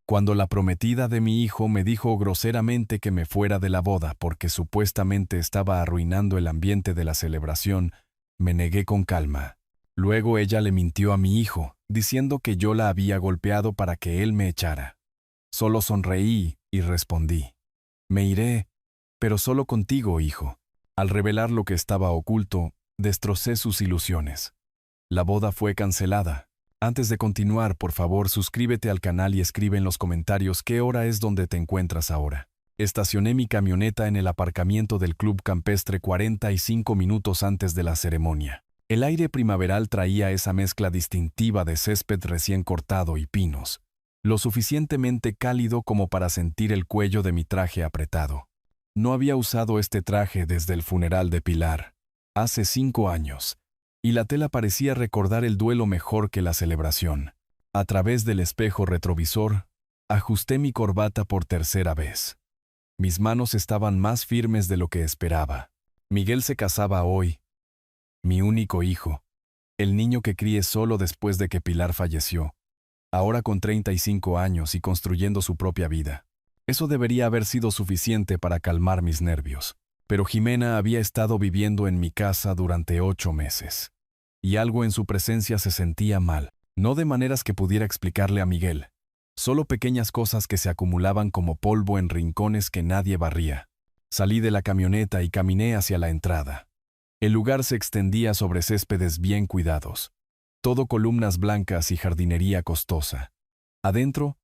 Cuando la prometida de mi hijo me dijo groseramente que me fuera de la boda porque supuestamente estaba arruinando el ambiente de la celebración, me negué con calma. Luego ella le mintió a mi hijo, diciendo que yo la había golpeado para que él me echara. Solo sonreí y respondí: «Me iré, pero solo contigo, hijo». Al revelar lo que estaba oculto, destrocé sus ilusiones. La boda fue cancelada. Antes de continuar, por favor, suscríbete al canal y escribe en los comentarios qué hora es donde te encuentras ahora. Estacioné mi camioneta en el aparcamiento del Club Campestre 45 minutos antes de la ceremonia. El aire primaveral traía esa mezcla distintiva de césped recién cortado y pinos, lo suficientemente cálido como para sentir el cuello de mi traje apretado. No había usado este traje desde el funeral de Pilar, hace 5 años, y la tela parecía recordar el duelo mejor que la celebración. A través del espejo retrovisor, ajusté mi corbata por tercera vez. Mis manos estaban más firmes de lo que esperaba. Miguel se casaba hoy, mi único hijo, el niño que crié solo después de que Pilar falleció, ahora con 35 años y construyendo su propia vida. Eso debería haber sido suficiente para calmar mis nervios. Pero Jimena había estado viviendo en mi casa durante 8 meses. Y algo en su presencia se sentía mal, no de maneras que pudiera explicarle a Miguel, solo pequeñas cosas que se acumulaban como polvo en rincones que nadie barría. Salí de la camioneta y caminé hacia la entrada. El lugar se extendía sobre céspedes bien cuidados, todo columnas blancas y jardinería costosa. Adentro,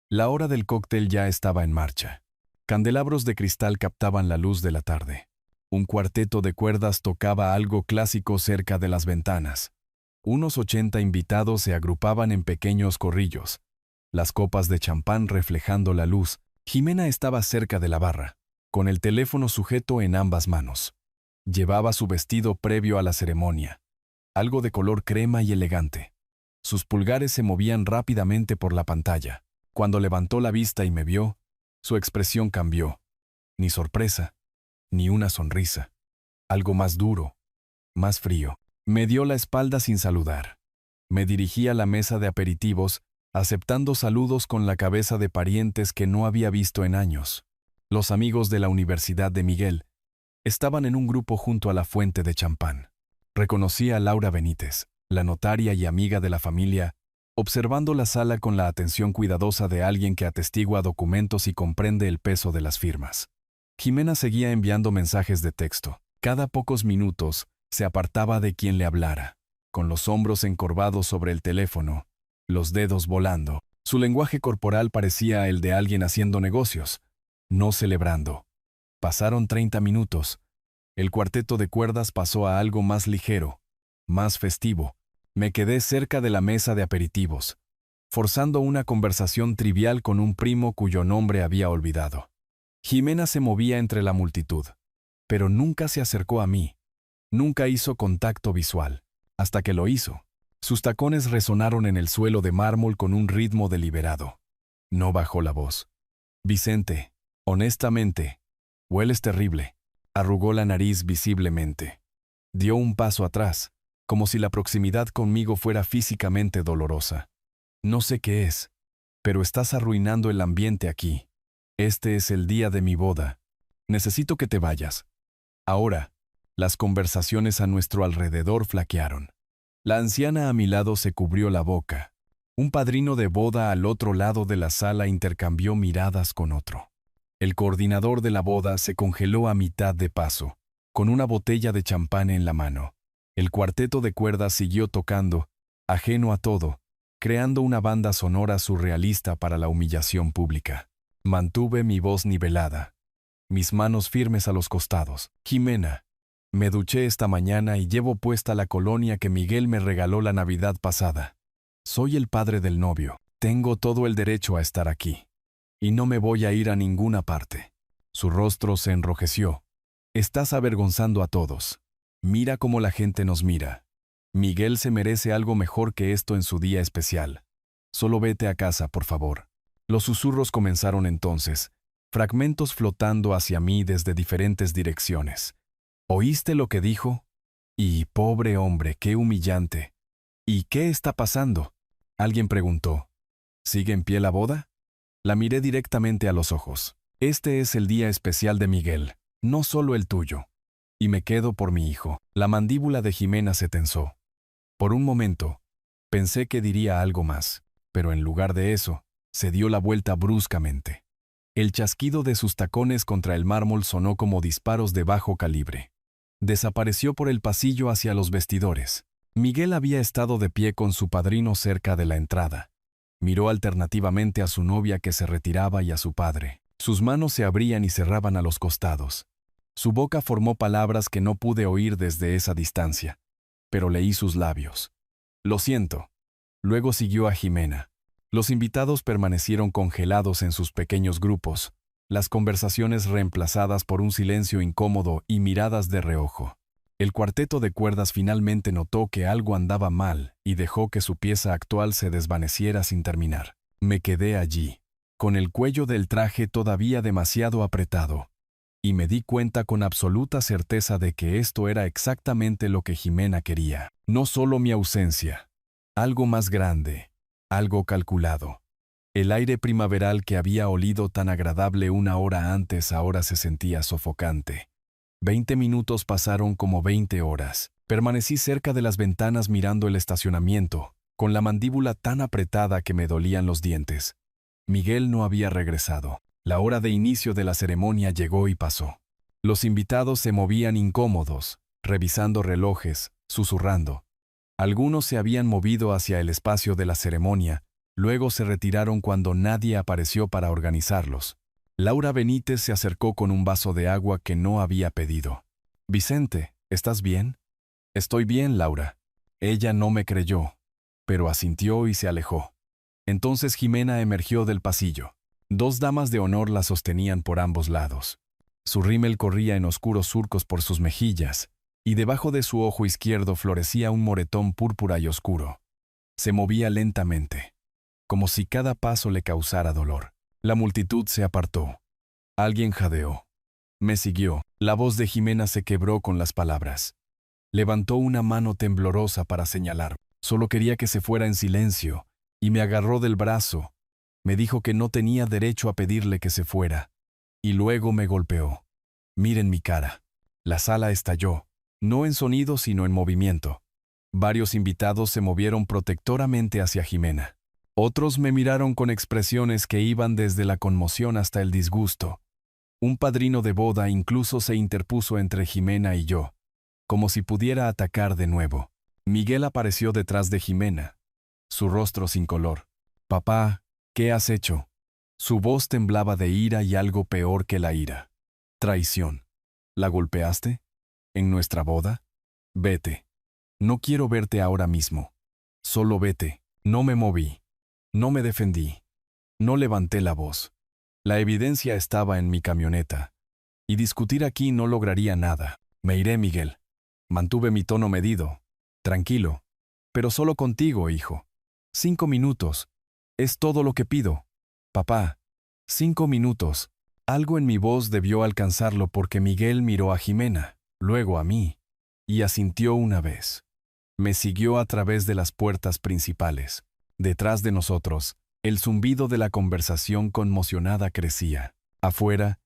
la hora del cóctel ya estaba en marcha. Candelabros de cristal captaban la luz de la tarde. Un cuarteto de cuerdas tocaba algo clásico cerca de las ventanas. Unos 80 invitados se agrupaban en pequeños corrillos, las copas de champán reflejando la luz. Jimena estaba cerca de la barra, con el teléfono sujeto en ambas manos. Llevaba su vestido previo a la ceremonia, algo de color crema y elegante. Sus pulgares se movían rápidamente por la pantalla. Cuando levantó la vista y me vio, su expresión cambió. Ni sorpresa, ni una sonrisa. Algo más duro, más frío. Me dio la espalda sin saludar. Me dirigí a la mesa de aperitivos, aceptando saludos con la cabeza de parientes que no había visto en años. Los amigos de la Universidad de Miguel estaban en un grupo junto a la fuente de champán. Reconocí a Laura Benítez, la notaria y amiga de la familia, observando la sala con la atención cuidadosa de alguien que atestigua documentos y comprende el peso de las firmas. Jimena seguía enviando mensajes de texto. Cada pocos minutos se apartaba de quien le hablara, con los hombros encorvados sobre el teléfono, los dedos volando. Su lenguaje corporal parecía el de alguien haciendo negocios, no celebrando. Pasaron 30 minutos. El cuarteto de cuerdas pasó a algo más ligero, más festivo. Me quedé cerca de la mesa de aperitivos, forzando una conversación trivial con un primo cuyo nombre había olvidado. Jimena se movía entre la multitud, pero nunca se acercó a mí. Nunca hizo contacto visual, hasta que lo hizo. Sus tacones resonaron en el suelo de mármol con un ritmo deliberado. No bajó la voz. «Vicente, honestamente, hueles terrible». Arrugó la nariz visiblemente. Dio un paso atrás, como si la proximidad conmigo fuera físicamente dolorosa. «No sé qué es, pero estás arruinando el ambiente aquí. Este es el día de mi boda. Necesito que te vayas». Ahora, las conversaciones a nuestro alrededor flaquearon. La anciana a mi lado se cubrió la boca. Un padrino de boda al otro lado de la sala intercambió miradas con otro. El coordinador de la boda se congeló a mitad de paso, con una botella de champán en la mano. El cuarteto de cuerdas siguió tocando, ajeno a todo, creando una banda sonora surrealista para la humillación pública. Mantuve mi voz nivelada, mis manos firmes a los costados. «Jimena, me duché esta mañana y llevo puesta la colonia que Miguel me regaló la Navidad pasada. Soy el padre del novio. Tengo todo el derecho a estar aquí. Y no me voy a ir a ninguna parte». Su rostro se enrojeció. «Estás avergonzando a todos. Mira cómo la gente nos mira. Miguel se merece algo mejor que esto en su día especial. Solo vete a casa, por favor». Los susurros comenzaron entonces, fragmentos flotando hacia mí desde diferentes direcciones. «¿Oíste lo que dijo? Y, pobre hombre, qué humillante. ¿Y qué está pasando?», alguien preguntó. «¿Sigue en pie la boda?». La miré directamente a los ojos. Este es el día especial de Miguel, no solo el tuyo. Y me quedo por mi hijo. La mandíbula de Jimena se tensó. Por un momento, pensé que diría algo más, pero en lugar de eso, se dio la vuelta bruscamente. El chasquido de sus tacones contra el mármol sonó como disparos de bajo calibre. Desapareció por el pasillo hacia los vestidores. Miguel había estado de pie con su padrino cerca de la entrada. Miró alternativamente a su novia que se retiraba y a su padre. Sus manos se abrían y cerraban a los costados. Su boca formó palabras que no pude oír desde esa distancia, pero leí sus labios. Lo siento. Luego siguió a Jimena. Los invitados permanecieron congelados en sus pequeños grupos, las conversaciones reemplazadas por un silencio incómodo y miradas de reojo. El cuarteto de cuerdas finalmente notó que algo andaba mal y dejó que su pieza actual se desvaneciera sin terminar. Me quedé allí, con el cuello del traje todavía demasiado apretado, y me di cuenta con absoluta certeza de que esto era exactamente lo que Jimena quería. No solo mi ausencia, algo más grande, algo calculado. El aire primaveral que había olido tan agradable una hora antes ahora se sentía sofocante. 20 minutos pasaron como 20 horas. Permanecí cerca de las ventanas mirando el estacionamiento, con la mandíbula tan apretada que me dolían los dientes. Miguel no había regresado. La hora de inicio de la ceremonia llegó y pasó. Los invitados se movían incómodos, revisando relojes, susurrando. Algunos se habían movido hacia el espacio de la ceremonia, luego se retiraron cuando nadie apareció para organizarlos. Laura Benítez se acercó con un vaso de agua que no había pedido. «Vicente, ¿estás bien?» «Estoy bien, Laura». Ella no me creyó, pero asintió y se alejó. Entonces Jimena emergió del pasillo. 2 damas de honor la sostenían por ambos lados. Su rímel corría en oscuros surcos por sus mejillas, y debajo de su ojo izquierdo florecía un moretón púrpura y oscuro. Se movía lentamente, como si cada paso le causara dolor. La multitud se apartó. Alguien jadeó. Me siguió. La voz de Jimena se quebró con las palabras. Levantó una mano temblorosa para señalar. Solo quería que se fuera en silencio, y me agarró del brazo. Me dijo que no tenía derecho a pedirle que se fuera. Y luego me golpeó. Miren mi cara. La sala estalló, no en sonido sino en movimiento. Varios invitados se movieron protectoramente hacia Jimena. Otros me miraron con expresiones que iban desde la conmoción hasta el disgusto. Un padrino de boda incluso se interpuso entre Jimena y yo, como si pudiera atacar de nuevo. Miguel apareció detrás de Jimena, su rostro sin color. «Papá, ¿qué has hecho?» Su voz temblaba de ira y algo peor que la ira. «Traición. ¿La golpeaste? ¿En nuestra boda? Vete. No quiero verte ahora mismo. Solo vete». No me moví. No me defendí. No levanté la voz. La evidencia estaba en mi camioneta. Y discutir aquí no lograría nada. «Me iré, Miguel». Mantuve mi tono medido. «Tranquilo. Pero solo contigo, hijo. 5 minutos. Es todo lo que pido. Papá. 5 minutos». Algo en mi voz debió alcanzarlo porque Miguel miró a Jimena, luego a mí, y asintió una vez. Me siguió a través de las puertas principales. Detrás de nosotros, el zumbido de la conversación conmocionada crecía. Afuera,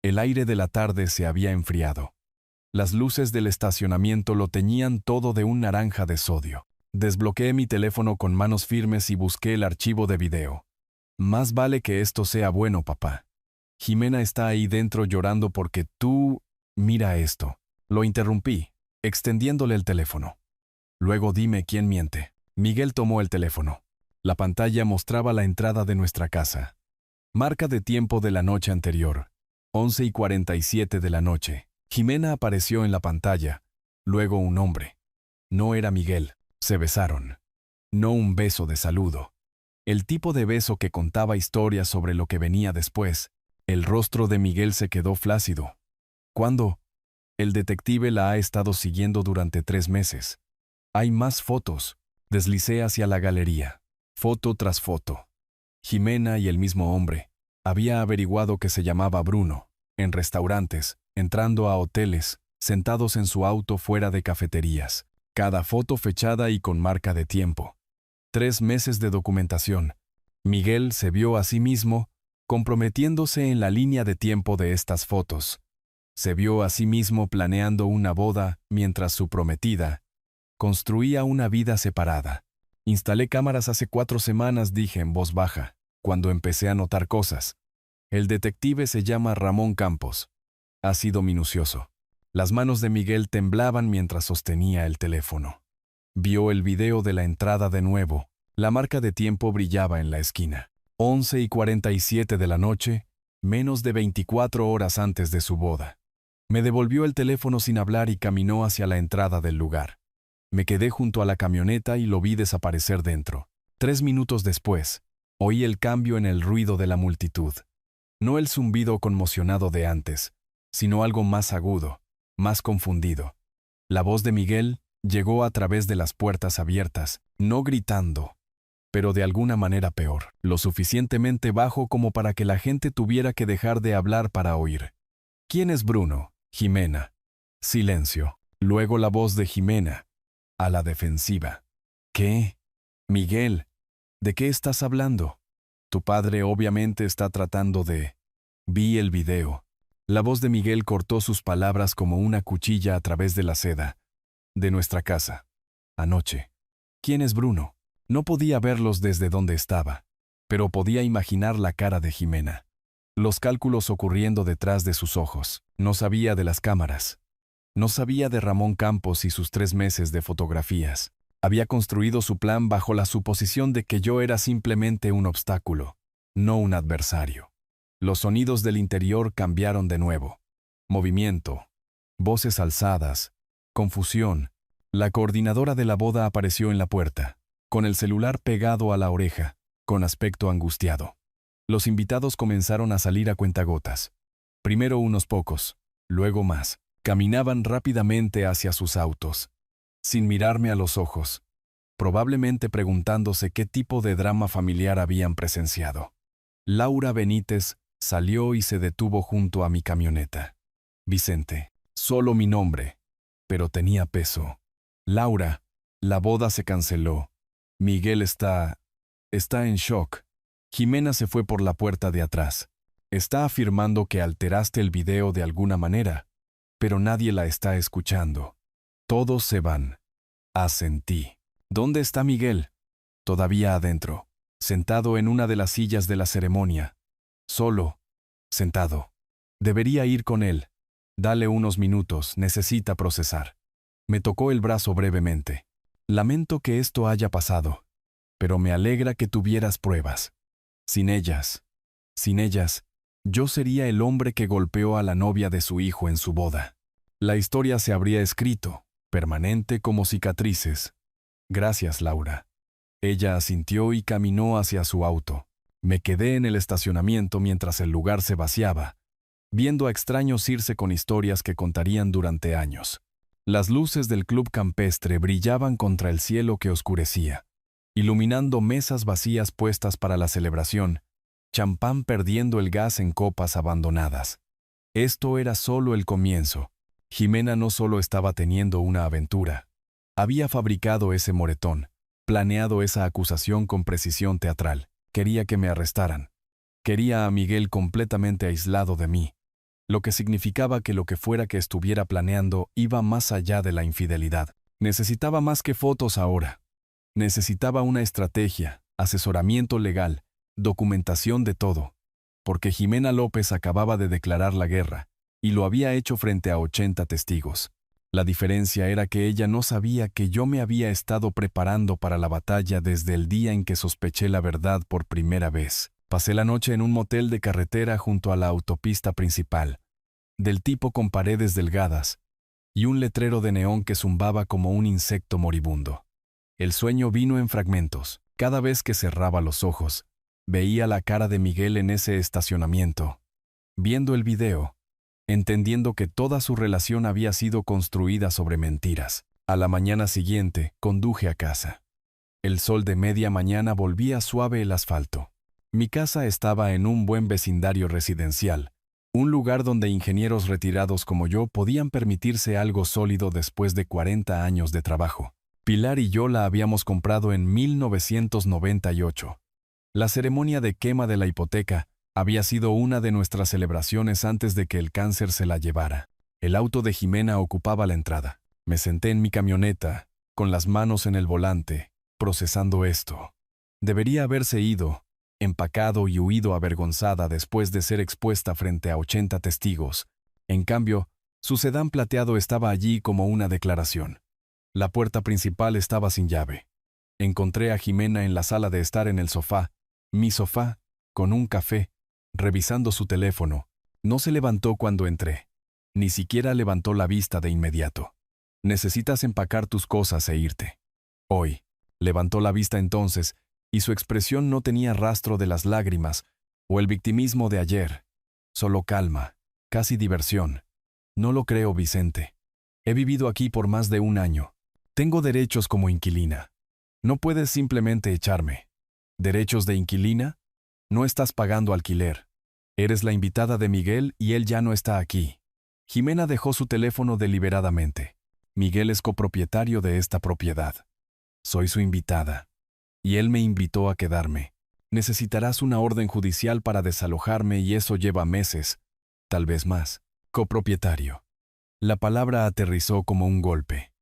el aire de la tarde se había enfriado. Las luces del estacionamiento lo teñían todo de un naranja de sodio. Desbloqueé mi teléfono con manos firmes y busqué el archivo de video. «Más vale que esto sea bueno, papá. Jimena está ahí dentro llorando porque tú... Mira esto». Lo interrumpí, extendiéndole el teléfono. «Luego dime quién miente». Miguel tomó el teléfono. La pantalla mostraba la entrada de nuestra casa. Marca de tiempo de la noche anterior. 11:47 de la noche. Jimena apareció en la pantalla. Luego un hombre. No era Miguel. Se besaron. No un beso de saludo. El tipo de beso que contaba historias sobre lo que venía después. El rostro de Miguel se quedó flácido. ¿Cuándo? El detective la ha estado siguiendo durante 3 meses. Hay más fotos. Deslicé hacia la galería. Foto tras foto. Jimena y el mismo hombre. Había averiguado que se llamaba Bruno. En restaurantes, entrando a hoteles, sentados en su auto fuera de cafeterías. Cada foto fechada y con marca de tiempo. 3 meses de documentación. Miguel se vio a sí mismo comprometiéndose en la línea de tiempo de estas fotos. Se vio a sí mismo planeando una boda mientras su prometida construía una vida separada. Instalé cámaras hace 4 semanas, dije en voz baja, cuando empecé a notar cosas. El detective se llama Ramón Campos. Ha sido minucioso. Las manos de Miguel temblaban mientras sostenía el teléfono. Vio el video de la entrada de nuevo. La marca de tiempo brillaba en la esquina. 11:47 de la noche, menos de 24 horas antes de su boda. Me devolvió el teléfono sin hablar y caminó hacia la entrada del lugar. Me quedé junto a la camioneta y lo vi desaparecer dentro. 3 minutos después, oí el cambio en el ruido de la multitud. No el zumbido conmocionado de antes, sino algo más agudo, más confundido. La voz de Miguel llegó a través de las puertas abiertas, no gritando, pero de alguna manera peor, lo suficientemente bajo como para que la gente tuviera que dejar de hablar para oír. ¿Quién es Bruno? Jimena. Silencio. Luego la voz de Jimena, a la defensiva. ¿Qué? Miguel, ¿de qué estás hablando? Tu padre obviamente está tratando de... Vi el video. La voz de Miguel cortó sus palabras como una cuchilla a través de la seda. De nuestra casa. Anoche. ¿Quién es Bruno? No podía verlos desde donde estaba, pero podía imaginar la cara de Jimena. Los cálculos ocurriendo detrás de sus ojos. No sabía de las cámaras. No sabía de Ramón Campos y sus 3 meses de fotografías. Había construido su plan bajo la suposición de que yo era simplemente un obstáculo, no un adversario. Los sonidos del interior cambiaron de nuevo. Movimiento, voces alzadas, confusión. La coordinadora de la boda apareció en la puerta, con el celular pegado a la oreja, con aspecto angustiado. Los invitados comenzaron a salir a cuentagotas. Primero unos pocos, luego más. Caminaban rápidamente hacia sus autos, sin mirarme a los ojos, probablemente preguntándose qué tipo de drama familiar habían presenciado. Laura Benítez salió y se detuvo junto a mi camioneta. Vicente, solo mi nombre, pero tenía peso. Laura, la boda se canceló. Miguel está en shock. Jimena se fue por la puerta de atrás. Está afirmando que alteraste el video de alguna manera, pero nadie la está escuchando. Todos se van. Asentí. ¿Dónde está Miguel? Todavía adentro, sentado en una de las sillas de la ceremonia. Solo, sentado. Debería ir con él. Dale unos minutos, necesita procesar. Me tocó el brazo brevemente. Lamento que esto haya pasado, pero me alegra que tuvieras pruebas. Sin ellas, yo sería el hombre que golpeó a la novia de su hijo en su boda. La historia se habría escrito, permanente como cicatrices. Gracias, Laura. Ella asintió y caminó hacia su auto. Me quedé en el estacionamiento mientras el lugar se vaciaba, viendo a extraños irse con historias que contarían durante años. Las luces del club campestre brillaban contra el cielo que oscurecía, iluminando mesas vacías puestas para la celebración, champán perdiendo el gas en copas abandonadas. Esto era solo el comienzo. Jimena no solo estaba teniendo una aventura, había fabricado ese moretón, planeado esa acusación con precisión teatral. Quería que me arrestaran. Quería a Miguel completamente aislado de mí, lo que significaba que lo que fuera que estuviera planeando iba más allá de la infidelidad. Necesitaba más que fotos ahora. Necesitaba una estrategia, asesoramiento legal, documentación de todo, porque Jimena López acababa de declarar la guerra, y lo había hecho frente a 80 testigos. La diferencia era que ella no sabía que yo me había estado preparando para la batalla desde el día en que sospeché la verdad por primera vez. Pasé la noche en un motel de carretera junto a la autopista principal, del tipo con paredes delgadas, y un letrero de neón que zumbaba como un insecto moribundo. El sueño vino en fragmentos. Cada vez que cerraba los ojos, veía la cara de Miguel en ese estacionamiento, viendo el video, entendiendo que toda su relación había sido construida sobre mentiras. A la mañana siguiente, conduje a casa. El sol de media mañana volvía suave el asfalto. Mi casa estaba en un buen vecindario residencial, un lugar donde ingenieros retirados como yo podían permitirse algo sólido después de 40 años de trabajo. Pilar y yo la habíamos comprado en 1998. La ceremonia de quema de la hipoteca Había sido una de nuestras celebraciones antes de que el cáncer se la llevara. El auto de Jimena ocupaba la entrada. Me senté en mi camioneta, con las manos en el volante, procesando esto. Debería haberse ido, empacado y huido avergonzada después de ser expuesta frente a 80 testigos. En cambio, su sedán plateado estaba allí como una declaración. La puerta principal estaba sin llave. Encontré a Jimena en la sala de estar en el sofá, mi sofá, con un café, revisando su teléfono. No se levantó cuando entré. Ni siquiera levantó la vista de inmediato. Necesitas empacar tus cosas e irte. Hoy. Levantó la vista entonces, y su expresión no tenía rastro de las lágrimas o el victimismo de ayer. Solo calma, casi diversión. No lo creo, Vicente. He vivido aquí por más de un año. Tengo derechos como inquilina. No puedes simplemente echarme. ¿Derechos de inquilina? No estás pagando alquiler. Eres la invitada de Miguel y él ya no está aquí. Jimena dejó su teléfono deliberadamente. Miguel es copropietario de esta propiedad. Soy su invitada. Y él me invitó a quedarme. Necesitarás una orden judicial para desalojarme y eso lleva meses, tal vez más. Copropietario. La palabra aterrizó como un golpe.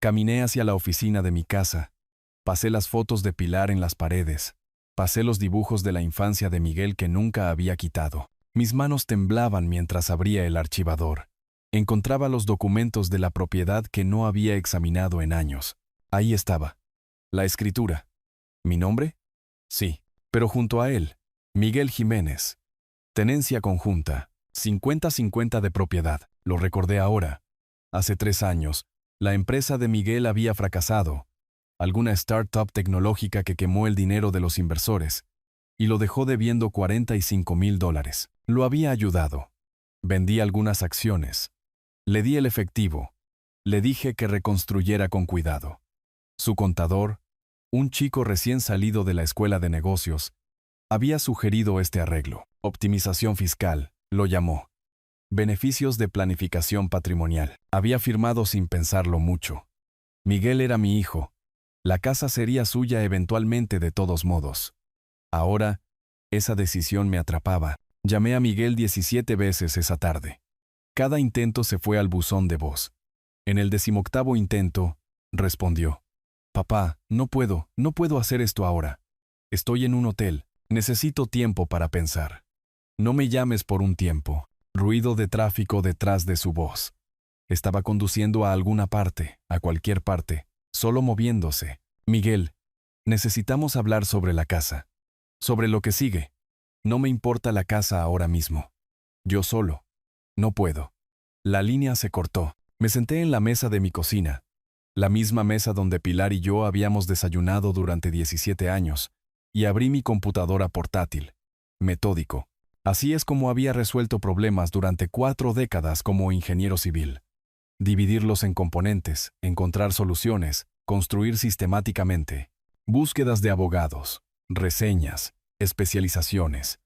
Caminé hacia la oficina de mi casa. Pasé las fotos de Pilar en las paredes. Pasé los dibujos de la infancia de Miguel que nunca había quitado. Mis manos temblaban mientras abría el archivador. Encontraba los documentos de la propiedad que no había examinado en años. Ahí estaba. La escritura. ¿Mi nombre? Sí, pero junto a él, Miguel Jiménez. Tenencia conjunta, 50-50 de propiedad. Lo recordé ahora. Hace 3 años, la empresa de Miguel había fracasado. Alguna startup tecnológica que quemó el dinero de los inversores y lo dejó debiendo $45,000. Lo había ayudado. Vendí algunas acciones. Le di el efectivo. Le dije que reconstruyera con cuidado. Su contador, un chico recién salido de la escuela de negocios, había sugerido este arreglo. Optimización fiscal, lo llamó. Beneficios de planificación patrimonial. Había firmado sin pensarlo mucho. Miguel era mi hijo. La casa sería suya eventualmente de todos modos. Ahora, esa decisión me atrapaba. Llamé a Miguel 17 veces esa tarde. Cada intento se fue al buzón de voz. En el 18º intento, respondió. Papá, no puedo hacer esto ahora. Estoy en un hotel, necesito tiempo para pensar. No me llames por un tiempo. Ruido de tráfico detrás de su voz. Estaba conduciendo a alguna parte, a cualquier parte, solo moviéndose. Miguel, necesitamos hablar sobre la casa. Sobre lo que sigue. No me importa la casa ahora mismo. Yo solo. No puedo. La línea se cortó. Me senté en la mesa de mi cocina. La misma mesa donde Pilar y yo habíamos desayunado durante 17 años, y abrí mi computadora portátil. Metódico. Así es como había resuelto problemas durante 4 décadas como ingeniero civil. Dividirlos en componentes, encontrar soluciones, construir sistemáticamente. Búsquedas de abogados, reseñas, especializaciones.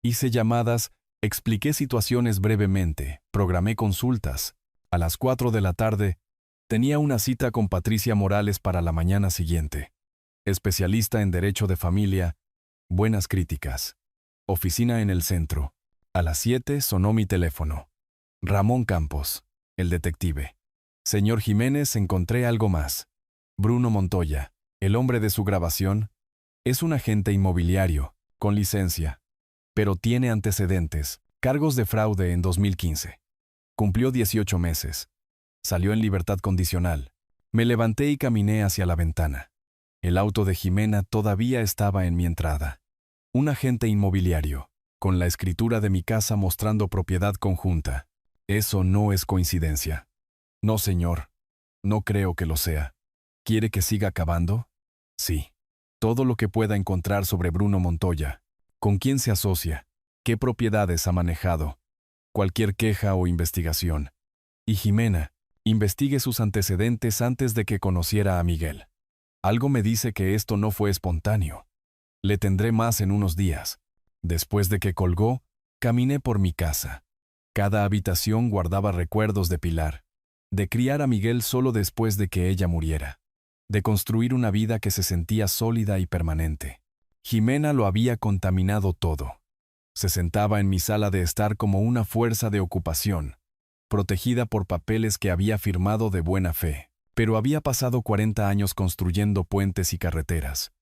Hice llamadas, expliqué situaciones brevemente, programé consultas. A las 4 de la tarde, tenía una cita con Patricia Morales para la mañana siguiente. Especialista en Derecho de Familia, buenas críticas. Oficina en el centro. A las 7 sonó mi teléfono. Ramón Campos, el detective. Señor Jiménez, encontré algo más. Bruno Montoya, el hombre de su grabación, es un agente inmobiliario, con licencia, pero tiene antecedentes, cargos de fraude en 2015. Cumplió 18 meses. Salió en libertad condicional. Me levanté y caminé hacia la ventana. El auto de Jimena todavía estaba en mi entrada. Un agente inmobiliario, con la escritura de mi casa mostrando propiedad conjunta. Eso no es coincidencia. No, señor. No creo que lo sea. ¿Quiere que siga cavando? Sí. Todo lo que pueda encontrar sobre Bruno Montoya. ¿Con quién se asocia? ¿Qué propiedades ha manejado? Cualquier queja o investigación. Y Jimena, investigue sus antecedentes antes de que conociera a Miguel. Algo me dice que esto no fue espontáneo. Le tendré más en unos días. Después de que colgó, caminé por mi casa. Cada habitación guardaba recuerdos de Pilar, de criar a Miguel solo después de que ella muriera, de construir una vida que se sentía sólida y permanente. Jimena lo había contaminado todo. Se sentaba en mi sala de estar como una fuerza de ocupación, protegida por papeles que había firmado de buena fe. Pero había pasado 40 años construyendo puentes y carreteras,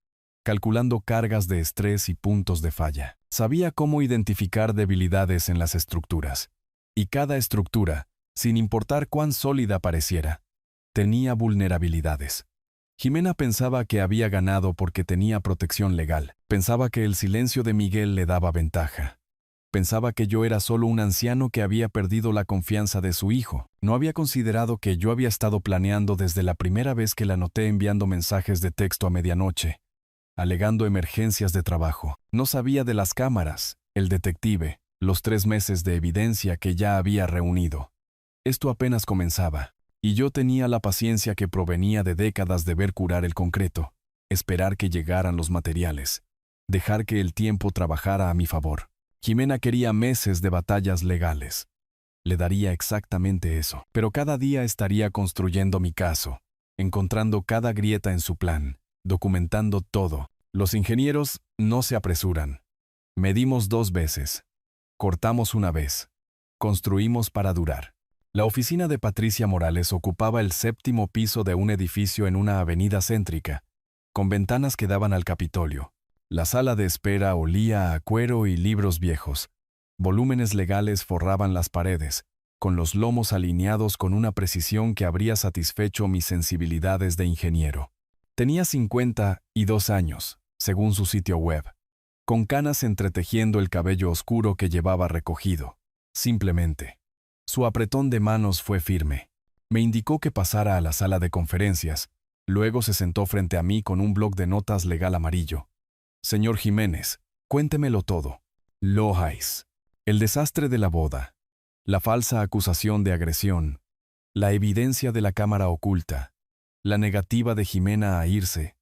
calculando cargas de estrés y puntos de falla. Sabía cómo identificar debilidades en las estructuras. Y cada estructura, sin importar cuán sólida pareciera, tenía vulnerabilidades. Jimena pensaba que había ganado porque tenía protección legal. Pensaba que el silencio de Miguel le daba ventaja. Pensaba que yo era solo un anciano que había perdido la confianza de su hijo. No había considerado que yo había estado planeando desde la primera vez que la noté enviando mensajes de texto a medianoche, alegando emergencias de trabajo. No sabía de las cámaras, el detective, los 3 meses de evidencia que ya había reunido. Esto apenas comenzaba, y yo tenía la paciencia que provenía de décadas de ver curar el concreto, esperar que llegaran los materiales, dejar que el tiempo trabajara a mi favor. Jimena quería meses de batallas legales. Le daría exactamente eso, pero cada día estaría construyendo mi caso, encontrando cada grieta en su plan, documentando todo. Los ingenieros no se apresuran. Medimos 2 veces. Cortamos una vez. Construimos para durar. La oficina de Patricia Morales ocupaba el 7º piso de un edificio en una avenida céntrica, con ventanas que daban al Capitolio. La sala de espera olía a cuero y libros viejos. Volúmenes legales forraban las paredes, con los lomos alineados con una precisión que habría satisfecho mis sensibilidades de ingeniero. Tenía 52 años, según su sitio web, con canas entretejiendo el cabello oscuro que llevaba recogido. Simplemente. Su apretón de manos fue firme. Me indicó que pasara a la sala de conferencias. Luego se sentó frente a mí con un bloc de notas legal amarillo. Señor Jiménez, cuéntemelo todo. Lojáis. El desastre de la boda. La falsa acusación de agresión. La evidencia de la cámara oculta. La negativa de Jimena a irse.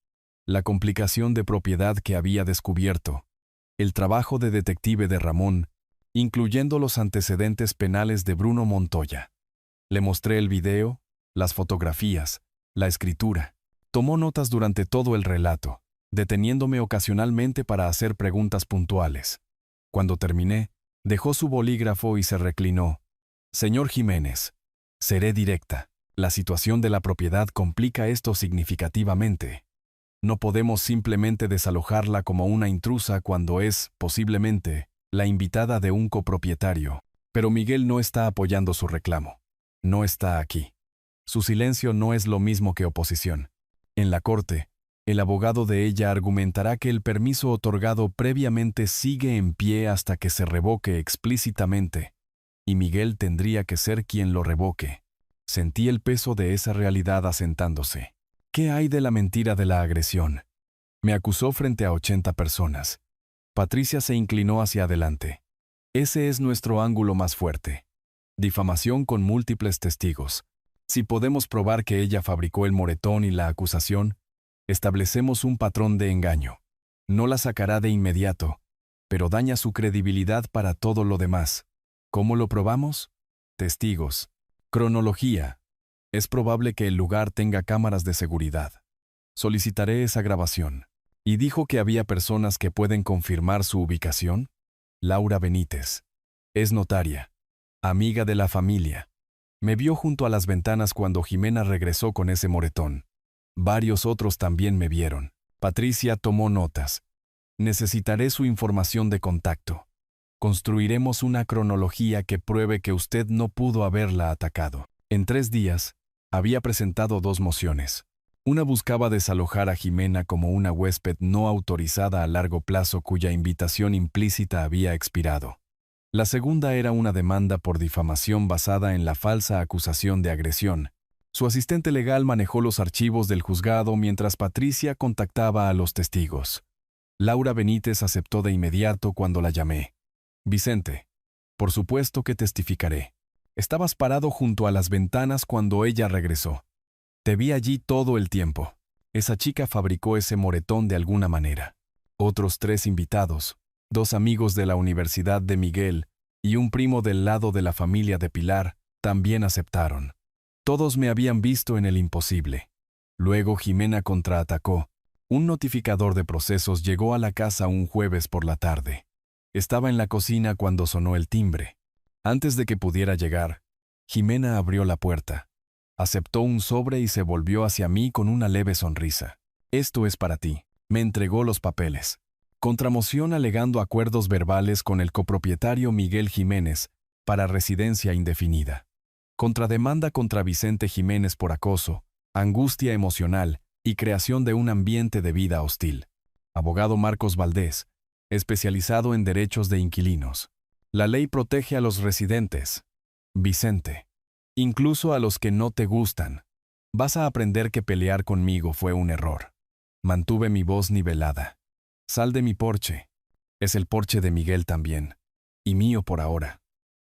La complicación de propiedad que había descubierto. El trabajo de detective de Ramón, incluyendo los antecedentes penales de Bruno Montoya. Le mostré el video, las fotografías, la escritura. Tomó notas durante todo el relato, deteniéndome ocasionalmente para hacer preguntas puntuales. Cuando terminé, dejó su bolígrafo y se reclinó. Señor Jiménez, seré directa. La situación de la propiedad complica esto significativamente. No podemos simplemente desalojarla como una intrusa cuando es, posiblemente, la invitada de un copropietario. Pero Miguel no está apoyando su reclamo. No está aquí. Su silencio no es lo mismo que oposición. En la corte, el abogado de ella argumentará que el permiso otorgado previamente sigue en pie hasta que se revoque explícitamente, y Miguel tendría que ser quien lo revoque. Sentí el peso de esa realidad asentándose. ¿Qué hay de la mentira de la agresión? Me acusó frente a 80 personas. Patricia se inclinó hacia adelante. Ese es nuestro ángulo más fuerte. Difamación con múltiples testigos. Si podemos probar que ella fabricó el moretón y la acusación, establecemos un patrón de engaño. No la sacará de inmediato, pero daña su credibilidad para todo lo demás. ¿Cómo lo probamos? Testigos. Cronología. Es probable que el lugar tenga cámaras de seguridad. Solicitaré esa grabación. ¿Y dijo que había personas que pueden confirmar su ubicación? Laura Benítez. Es notaria. Amiga de la familia. Me vio junto a las ventanas cuando Jimena regresó con ese moretón. Varios otros también me vieron. Patricia tomó notas. Necesitaré su información de contacto. Construiremos una cronología que pruebe que usted no pudo haberla atacado. En 3 días, había presentado 2 mociones. Una buscaba desalojar a Jimena como una huésped no autorizada a largo plazo cuya invitación implícita había expirado. La segunda era una demanda por difamación basada en la falsa acusación de agresión. Su asistente legal manejó los archivos del juzgado mientras Patricia contactaba a los testigos. Laura Benítez aceptó de inmediato cuando la llamé. Vicente, por supuesto que testificaré. Estabas parado junto a las ventanas cuando ella regresó. Te vi allí todo el tiempo. Esa chica fabricó ese moretón de alguna manera. Otros 3 invitados, 2 amigos de la Universidad de Miguel y un primo del lado de la familia de Pilar, también aceptaron. Todos me habían visto en el imposible. Luego Jimena contraatacó. Un notificador de procesos llegó a la casa un jueves por la tarde. Estaba en la cocina cuando sonó el timbre. Antes de que pudiera llegar, Jimena abrió la puerta, aceptó un sobre y se volvió hacia mí con una leve sonrisa. «Esto es para ti». Me entregó los papeles. Contramoción alegando acuerdos verbales con el copropietario Miguel Jiménez para residencia indefinida. Contrademanda contra Vicente Jiménez por acoso, angustia emocional y creación de un ambiente de vida hostil. Abogado Marcos Valdés, especializado en derechos de inquilinos. La ley protege a los residentes. Vicente. Incluso a los que no te gustan. Vas a aprender que pelear conmigo fue un error. Mantuve mi voz nivelada. Sal de mi porche. Es el porche de Miguel también. Y mío por ahora.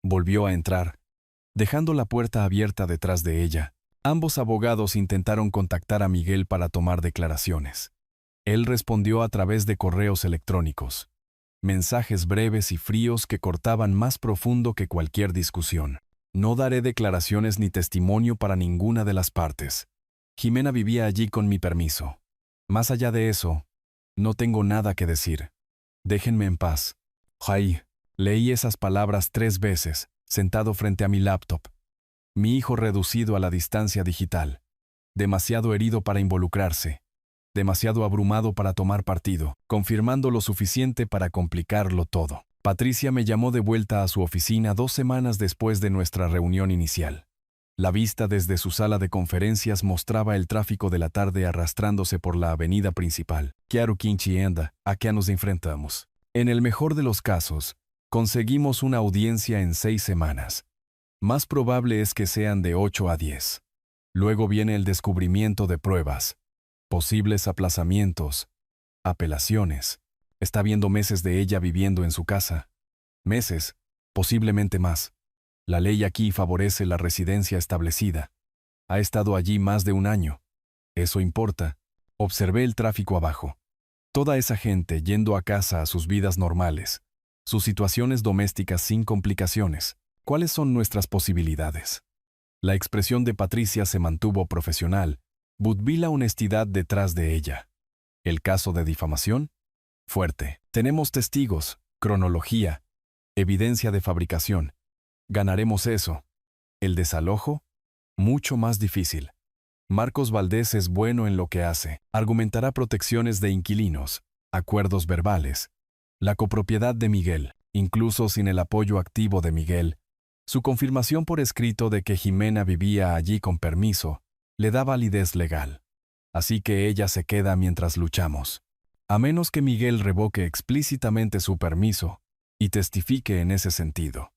Volvió a entrar, dejando la puerta abierta detrás de ella. Ambos abogados intentaron contactar a Miguel para tomar declaraciones. Él respondió a través de correos electrónicos. Mensajes breves y fríos que cortaban más profundo que cualquier discusión. No daré declaraciones ni testimonio para ninguna de las partes. Jimena vivía allí con mi permiso. Más allá de eso, no tengo nada que decir. Déjenme en paz. Jai. Leí esas palabras 3 veces, sentado frente a mi laptop. Mi hijo reducido a la distancia digital. Demasiado herido para involucrarse. Demasiado abrumado para tomar partido, confirmando lo suficiente para complicarlo todo. Patricia me llamó de vuelta a su oficina 2 semanas después de nuestra reunión inicial. La vista desde su sala de conferencias mostraba el tráfico de la tarde arrastrándose por la avenida principal. Chiaro Quinchienda, ¿a qué nos enfrentamos? En el mejor de los casos, conseguimos una audiencia en 6 semanas. Más probable es que sean de 8 a 10. Luego viene el descubrimiento de pruebas, posibles aplazamientos, apelaciones. Está viendo meses de ella viviendo en su casa. Meses, posiblemente más. La ley aquí favorece la residencia establecida. Ha estado allí más de 1 año. Eso importa. Observé el tráfico abajo. Toda esa gente yendo a casa a sus vidas normales. Sus situaciones domésticas sin complicaciones. ¿Cuáles son nuestras posibilidades? La expresión de Patricia se mantuvo profesional. Vi la honestidad detrás de ella. ¿El caso de difamación? Fuerte. Tenemos testigos, cronología, evidencia de fabricación. Ganaremos eso. ¿El desalojo? Mucho más difícil. Marcos Valdés es bueno en lo que hace. Argumentará protecciones de inquilinos, acuerdos verbales, la copropiedad de Miguel, incluso sin el apoyo activo de Miguel. Su confirmación por escrito de que Jimena vivía allí con permiso le da validez legal. Así que ella se queda mientras luchamos. A menos que Miguel revoque explícitamente su permiso y testifique en ese sentido.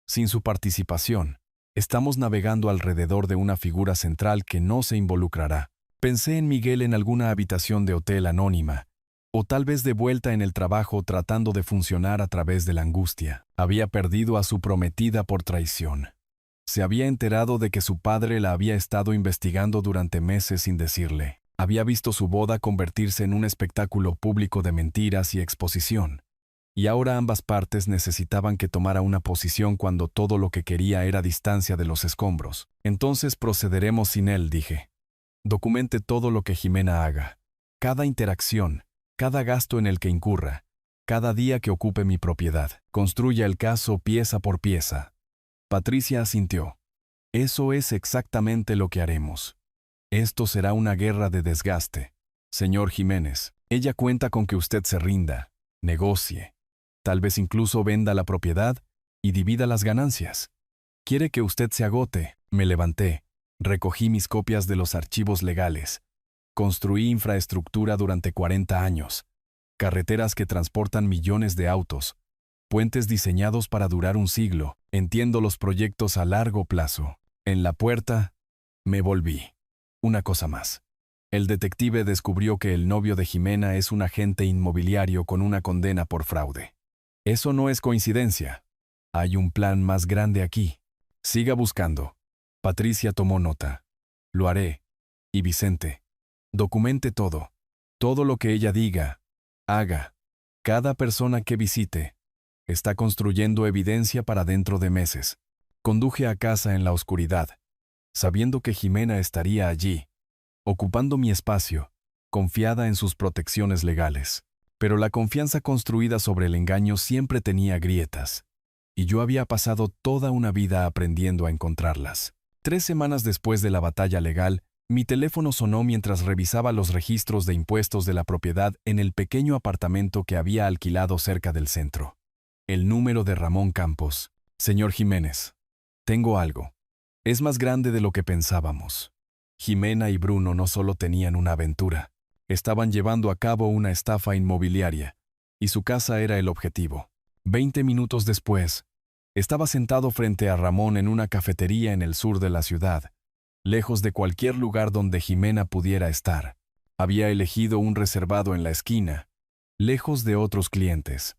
Sin su participación, estamos navegando alrededor de una figura central que no se involucrará. Pensé en Miguel en alguna habitación de hotel anónima, o tal vez de vuelta en el trabajo tratando de funcionar a través de la angustia. Había perdido a su prometida por traición. Se había enterado de que su padre la había estado investigando durante meses sin decirle. Había visto su boda convertirse en un espectáculo público de mentiras y exposición. Y ahora ambas partes necesitaban que tomara una posición cuando todo lo que quería era distancia de los escombros. Entonces procederemos sin él, dije. Documente todo lo que Jimena haga. Cada interacción, cada gasto en el que incurra, cada día que ocupe mi propiedad. Construya el caso pieza por pieza. Patricia asintió. Eso es exactamente lo que haremos. Esto será una guerra de desgaste. Señor Jiménez, ella cuenta con que usted se rinda, negocie. Tal vez incluso venda la propiedad y divida las ganancias. Quiere que usted se agote. Me levanté, recogí mis copias de los archivos legales. Construí infraestructura durante 40 años. Carreteras que transportan millones de autos. Puentes diseñados para durar 1 siglo. Entiendo los proyectos a largo plazo. En la puerta, me volví. Una cosa más. El detective descubrió que el novio de Jimena es un agente inmobiliario con una condena por fraude. Eso no es coincidencia. Hay un plan más grande aquí. Siga buscando. Patricia tomó nota. Lo haré. Y Vicente. Documente todo. Todo lo que ella diga, haga. Cada persona que visite. Está construyendo evidencia para dentro de meses. Conduje a casa en la oscuridad, sabiendo que Jimena estaría allí, ocupando mi espacio, confiada en sus protecciones legales. Pero la confianza construida sobre el engaño siempre tenía grietas, y yo había pasado toda una vida aprendiendo a encontrarlas. 3 semanas después de la batalla legal, mi teléfono sonó mientras revisaba los registros de impuestos de la propiedad en el pequeño apartamento que había alquilado cerca del centro. El número de Ramón Campos. Señor Jiménez, tengo algo. Es más grande de lo que pensábamos. Jimena y Bruno no solo tenían una aventura, estaban llevando a cabo una estafa inmobiliaria, y su casa era el objetivo. 20 minutos después, estaba sentado frente a Ramón en una cafetería en el sur de la ciudad, lejos de cualquier lugar donde Jimena pudiera estar. Había elegido un reservado en la esquina, lejos de otros clientes.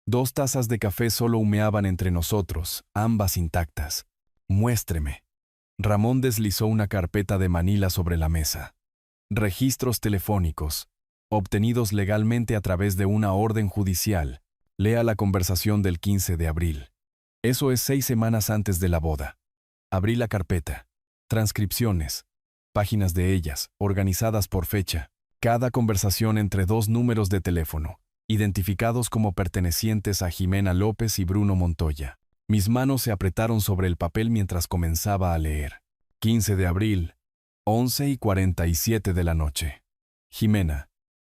2 tazas de café solo humeaban entre nosotros, ambas intactas. Muéstreme. Ramón deslizó una carpeta de manila sobre la mesa. Registros telefónicos, obtenidos legalmente a través de una orden judicial. Lea la conversación del 15 de abril. Eso es 6 semanas antes de la boda. Abrí la carpeta. Transcripciones. Páginas de ellas, organizadas por fecha. Cada conversación entre 2 números de teléfono, identificados como pertenecientes a Jimena López y Bruno Montoya. Mis manos se apretaron sobre el papel mientras comenzaba a leer. 15 de abril, 11:47 de la noche. Jimena.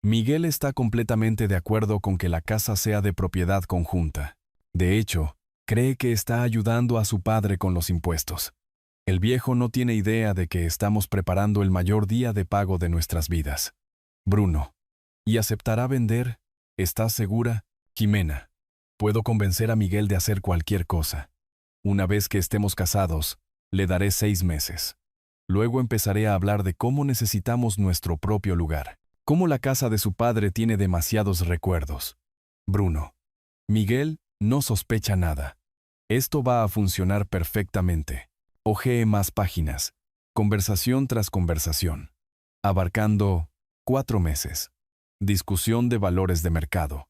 Miguel está completamente de acuerdo con que la casa sea de propiedad conjunta. De hecho, cree que está ayudando a su padre con los impuestos. El viejo no tiene idea de que estamos preparando el mayor día de pago de nuestras vidas. Bruno. ¿Y aceptará vender? ¿Estás segura? Jimena. Puedo convencer a Miguel de hacer cualquier cosa. Una vez que estemos casados, le daré 6 meses. Luego empezaré a hablar de cómo necesitamos nuestro propio lugar. Cómo la casa de su padre tiene demasiados recuerdos. Bruno. Miguel no sospecha nada. Esto va a funcionar perfectamente. Hojeé más páginas, conversación tras conversación, abarcando 4 meses. Discusión de valores de mercado.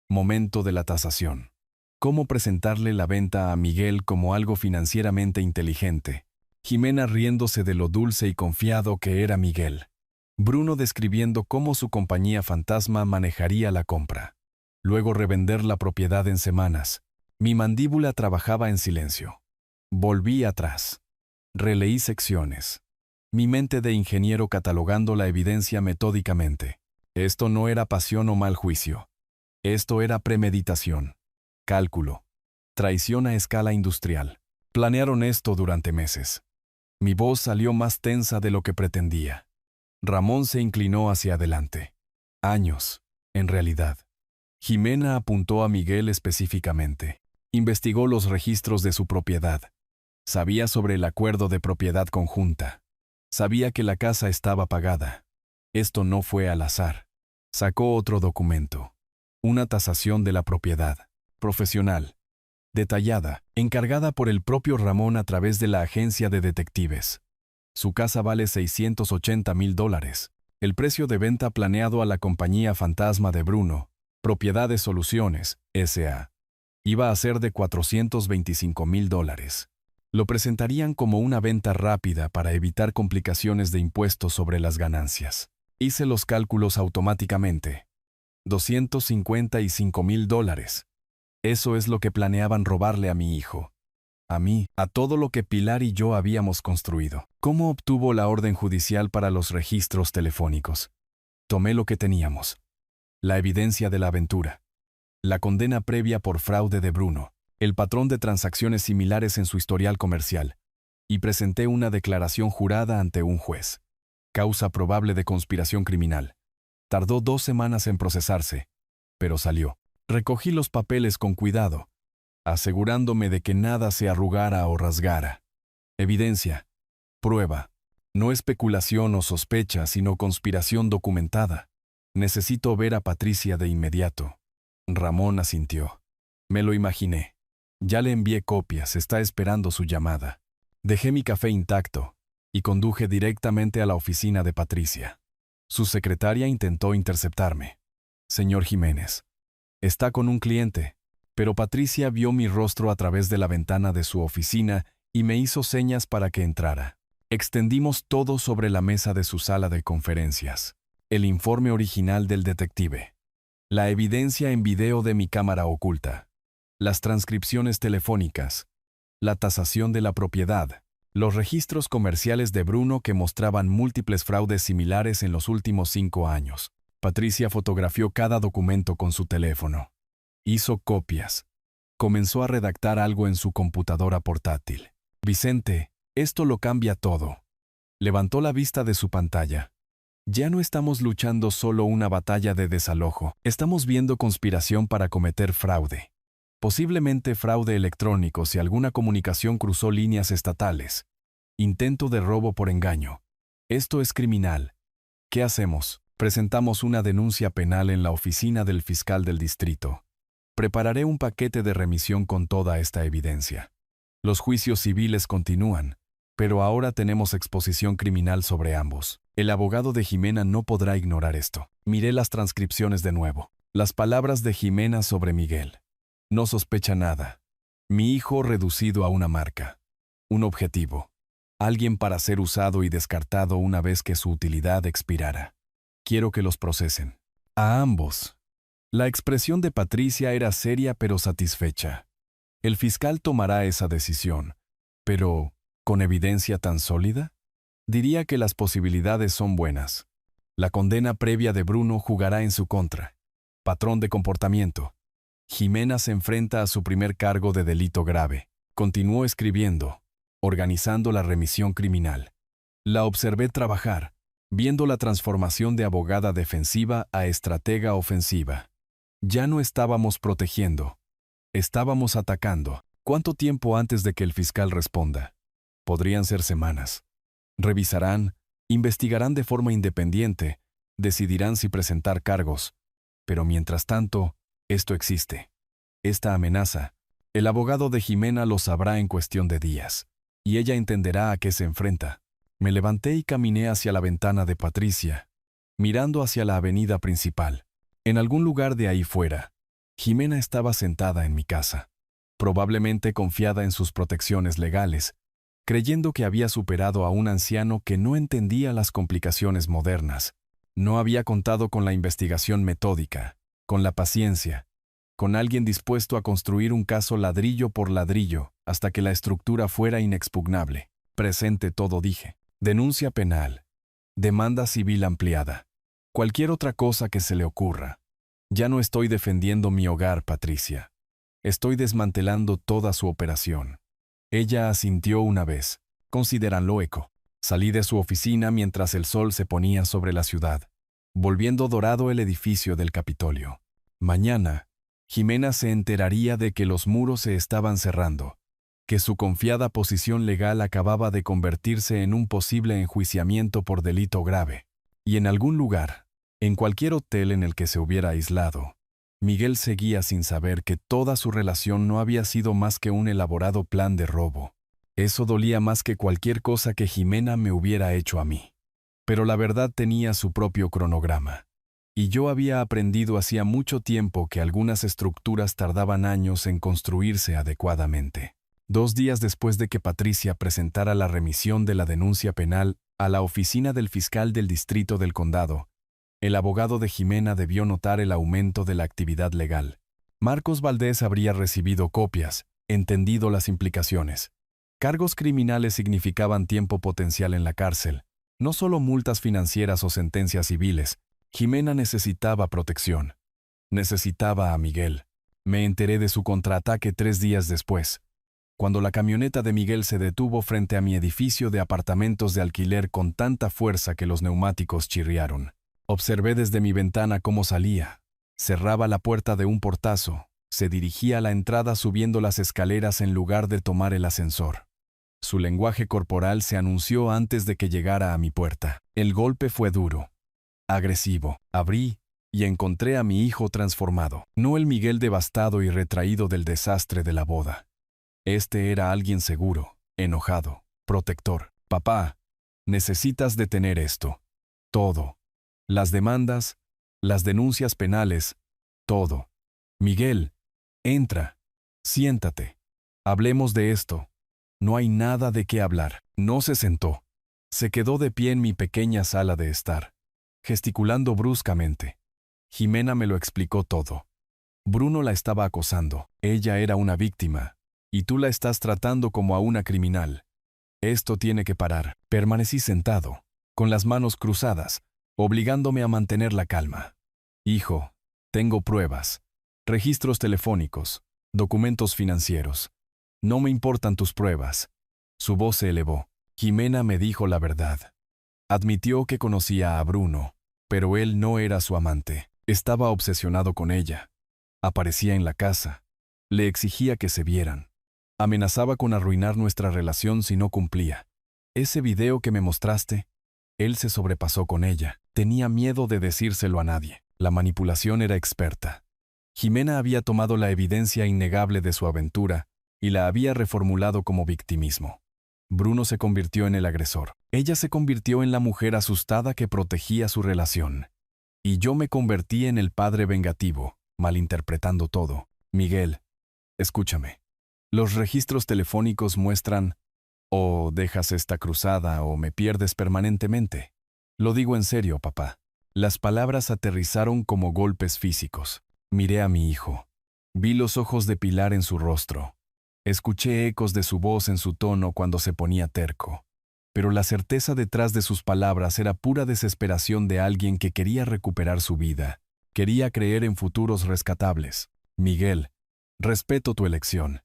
Momento de la tasación. Cómo presentarle la venta a Miguel como algo financieramente inteligente. Jimena riéndose de lo dulce y confiado que era Miguel. Bruno describiendo cómo su compañía fantasma manejaría la compra. Luego revender la propiedad en semanas. Mi mandíbula trabajaba en silencio. Volví atrás. Releí secciones. Mi mente de ingeniero catalogando la evidencia metódicamente. Esto no era pasión o mal juicio. Esto era premeditación. Cálculo. Traición a escala industrial. Planearon esto durante meses. Mi voz salió más tensa de lo que pretendía. Ramón se inclinó hacia adelante. Años, en realidad. Jimena apuntó a Miguel específicamente. Investigó los registros de su propiedad. Sabía sobre el acuerdo de propiedad conjunta. Sabía que la casa estaba pagada. Esto no fue al azar. Sacó otro documento. Una tasación de la propiedad. Profesional. Detallada, encargada por el propio Ramón a través de la agencia de detectives. Su casa vale $680,000. El precio de venta planeado a la compañía fantasma de Bruno, Propiedades Soluciones, S.A., iba a ser de $425,000. Lo presentarían como una venta rápida para evitar complicaciones de impuestos sobre las ganancias. Hice los cálculos automáticamente. $255,000. Eso es lo que planeaban robarle a mi hijo. A mí, a todo lo que Pilar y yo habíamos construido. ¿Cómo obtuvo la orden judicial para los registros telefónicos? Tomé lo que teníamos. La evidencia de la aventura. La condena previa por fraude de Bruno. El patrón de transacciones similares en su historial comercial. Y presenté una declaración jurada ante un juez. Causa probable de conspiración criminal. Tardó 2 semanas en procesarse, pero salió. Recogí los papeles con cuidado, asegurándome de que nada se arrugara o rasgara. Evidencia. Prueba. No especulación o sospecha, sino conspiración documentada. Necesito ver a Patricia de inmediato. Ramón asintió. Me lo imaginé. Ya le envié copias, está esperando su llamada. Dejé mi café intacto y conduje directamente a la oficina de Patricia. Su secretaria intentó interceptarme. Señor Jiménez, está con un cliente, pero Patricia vio mi rostro a través de la ventana de su oficina y me hizo señas para que entrara. Extendimos todo sobre la mesa de su sala de conferencias. El informe original del detective. La evidencia en video de mi cámara oculta. Las transcripciones telefónicas. La tasación de la propiedad. Los registros comerciales de Bruno que mostraban múltiples fraudes similares en los últimos 5 años. Patricia fotografió cada documento con su teléfono. Hizo copias. Comenzó a redactar algo en su computadora portátil. Vicente, esto lo cambia todo. Levantó la vista de su pantalla. Ya no estamos luchando solo una batalla de desalojo, estamos viendo conspiración para cometer fraude. Posiblemente fraude electrónico si alguna comunicación cruzó líneas estatales. Intento de robo por engaño. Esto es criminal. ¿Qué hacemos? Presentamos una denuncia penal en la oficina del fiscal del distrito. Prepararé un paquete de remisión con toda esta evidencia. Los juicios civiles continúan, pero ahora tenemos exposición criminal sobre ambos. El abogado de Jimena no podrá ignorar esto. Miré las transcripciones de nuevo. Las palabras de Jimena sobre Miguel. No sospecha nada. Mi hijo reducido a una marca. Un objetivo. Alguien para ser usado y descartado una vez que su utilidad expirara. Quiero que los procesen. A ambos. La expresión de Patricia era seria pero satisfecha. El fiscal tomará esa decisión. Pero, ¿con evidencia tan sólida? Diría que las posibilidades son buenas. La condena previa de Bruno jugará en su contra. Patrón de comportamiento. Jimena se enfrenta a su primer cargo de delito grave. Continuó escribiendo, organizando la remisión criminal. La observé trabajar, viendo la transformación de abogada defensiva a estratega ofensiva. Ya no estábamos protegiendo. Estábamos atacando. ¿Cuánto tiempo antes de que el fiscal responda? Podrían ser semanas. Revisarán, investigarán de forma independiente, decidirán si presentar cargos. Pero mientras tanto, esto existe. Esta amenaza, el abogado de Jimena lo sabrá en cuestión de días, y ella entenderá a qué se enfrenta. Me levanté y caminé hacia la ventana de Patricia, mirando hacia la avenida principal. En algún lugar de ahí fuera, Jimena estaba sentada en mi casa, probablemente confiada en sus protecciones legales, creyendo que había superado a un anciano que no entendía las complicaciones modernas. No había contado con la investigación metódica, con la paciencia, con alguien dispuesto a construir un caso ladrillo por ladrillo hasta que la estructura fuera inexpugnable. Presente todo, dije. Denuncia penal. Demanda civil ampliada. Cualquier otra cosa que se le ocurra. Ya no estoy defendiendo mi hogar, Patricia. Estoy desmantelando toda su operación. Ella asintió una vez. Considéranlo eco. Salí de su oficina mientras el sol se ponía sobre la ciudad, volviendo dorado el edificio del Capitolio. Mañana, Jimena se enteraría de que los muros se estaban cerrando, que su confiada posición legal acababa de convertirse en un posible enjuiciamiento por delito grave. Y en algún lugar, en cualquier hotel en el que se hubiera aislado, Miguel seguía sin saber que toda su relación no había sido más que un elaborado plan de robo. Eso dolía más que cualquier cosa que Jimena me hubiera hecho a mí. Pero la verdad tenía su propio cronograma. Y yo había aprendido hacía mucho tiempo que algunas estructuras tardaban años en construirse adecuadamente. 2 días después de que Patricia presentara la remisión de la denuncia penal a la oficina del fiscal del distrito del condado, el abogado de Jimena debió notar el aumento de la actividad legal. Marcos Valdés habría recibido copias, entendido las implicaciones. Cargos criminales significaban tiempo potencial en la cárcel, no solo multas financieras o sentencias civiles. Jimena necesitaba protección. Necesitaba a Miguel. Me enteré de su contraataque 3 días después, cuando la camioneta de Miguel se detuvo frente a mi edificio de apartamentos de alquiler con tanta fuerza que los neumáticos chirriaron. Observé desde mi ventana cómo salía. Cerraba la puerta de un portazo. Se dirigía a la entrada subiendo las escaleras en lugar de tomar el ascensor. Su lenguaje corporal se anunció antes de que llegara a mi puerta. El golpe fue duro, agresivo. Abrí y encontré a mi hijo transformado. No el Miguel devastado y retraído del desastre de la boda. Este era alguien seguro, enojado, protector. Papá, necesitas detener esto. Todo. Las demandas, las denuncias penales, todo. Miguel, entra. Siéntate. Hablemos de esto. No hay nada de qué hablar. No se sentó. Se quedó de pie en mi pequeña sala de estar, gesticulando bruscamente. Jimena me lo explicó todo. Bruno la estaba acosando. Ella era una víctima. Y tú la estás tratando como a una criminal. Esto tiene que parar. Permanecí sentado, con las manos cruzadas, obligándome a mantener la calma. Hijo, tengo pruebas, registros telefónicos, documentos financieros. No me importan tus pruebas. Su voz se elevó. Jimena me dijo la verdad. Admitió que conocía a Bruno, pero él no era su amante. Estaba obsesionado con ella. Aparecía en la casa. Le exigía que se vieran. Amenazaba con arruinar nuestra relación si no cumplía. Ese video que me mostraste, él se sobrepasó con ella. Tenía miedo de decírselo a nadie. La manipulación era experta. Jimena había tomado la evidencia innegable de su aventura y la había reformulado como victimismo. Bruno se convirtió en el agresor. Ella se convirtió en la mujer asustada que protegía su relación. Y yo me convertí en el padre vengativo, malinterpretando todo. Miguel, escúchame. Los registros telefónicos muestran, o dejas esta cruzada o me pierdes permanentemente. Lo digo en serio, papá. Las palabras aterrizaron como golpes físicos. Miré a mi hijo. Vi los ojos de Pilar en su rostro. Escuché ecos de su voz en su tono cuando se ponía terco. Pero la certeza detrás de sus palabras era pura desesperación de alguien que quería recuperar su vida. Quería creer en futuros rescatables. Miguel, respeto tu elección.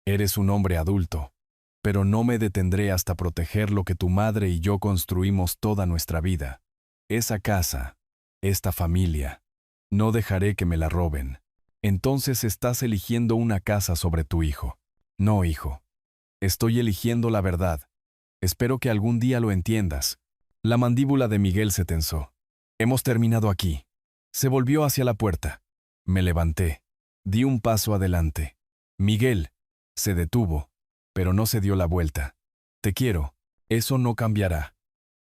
Eres un hombre adulto. Pero no me detendré hasta proteger lo que tu madre y yo construimos toda nuestra vida. Esa casa, esta familia. No dejaré que me la roben. Entonces estás eligiendo una casa sobre tu hijo. No, hijo. Estoy eligiendo la verdad. Espero que algún día lo entiendas. La mandíbula de Miguel se tensó. Hemos terminado aquí. Se volvió hacia la puerta. Me levanté. Di un paso adelante. Miguel. Se detuvo, pero no se dio la vuelta. Te quiero. Eso no cambiará.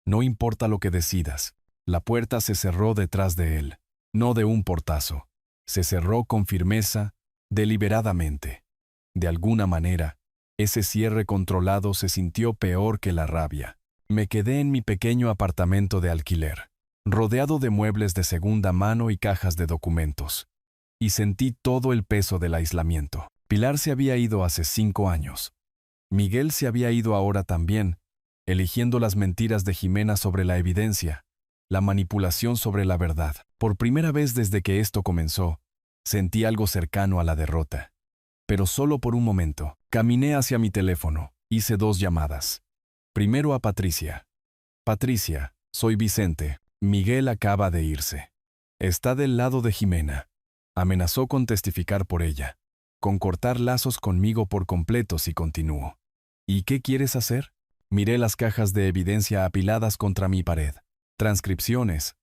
No importa lo que decidas. La puerta se cerró detrás de él. No de un portazo. Se cerró con firmeza, deliberadamente. De alguna manera, ese cierre controlado se sintió peor que la rabia. Me quedé en mi pequeño apartamento de alquiler, rodeado de muebles de segunda mano y cajas de documentos. Y sentí todo el peso del aislamiento. Pilar se había ido hace 5 años. Miguel se había ido ahora también, eligiendo las mentiras de Jimena sobre la evidencia, la manipulación sobre la verdad. Por primera vez desde que esto comenzó, sentí algo cercano a la derrota. Pero solo por un momento. Caminé hacia mi teléfono. Hice 2 llamadas. Primero a Patricia. Patricia, soy Vicente. Miguel acaba de irse. Está del lado de Jimena. Amenazó con testificar por ella, con cortar lazos conmigo por completo si continúo. ¿Y qué quieres hacer? Miré las cajas de evidencia apiladas contra mi pared. Transcripciones,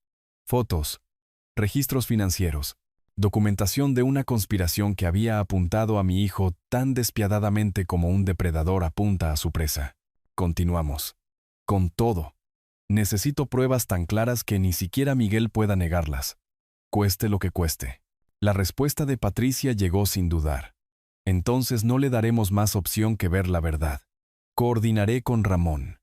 fotos, registros financieros, documentación de una conspiración que había apuntado a mi hijo tan despiadadamente como un depredador apunta a su presa. Continuamos. Con todo, necesito pruebas tan claras que ni siquiera Miguel pueda negarlas. Cueste lo que cueste. La respuesta de Patricia llegó sin dudar. Entonces no le daremos más opción que ver la verdad. Coordinaré con Ramón.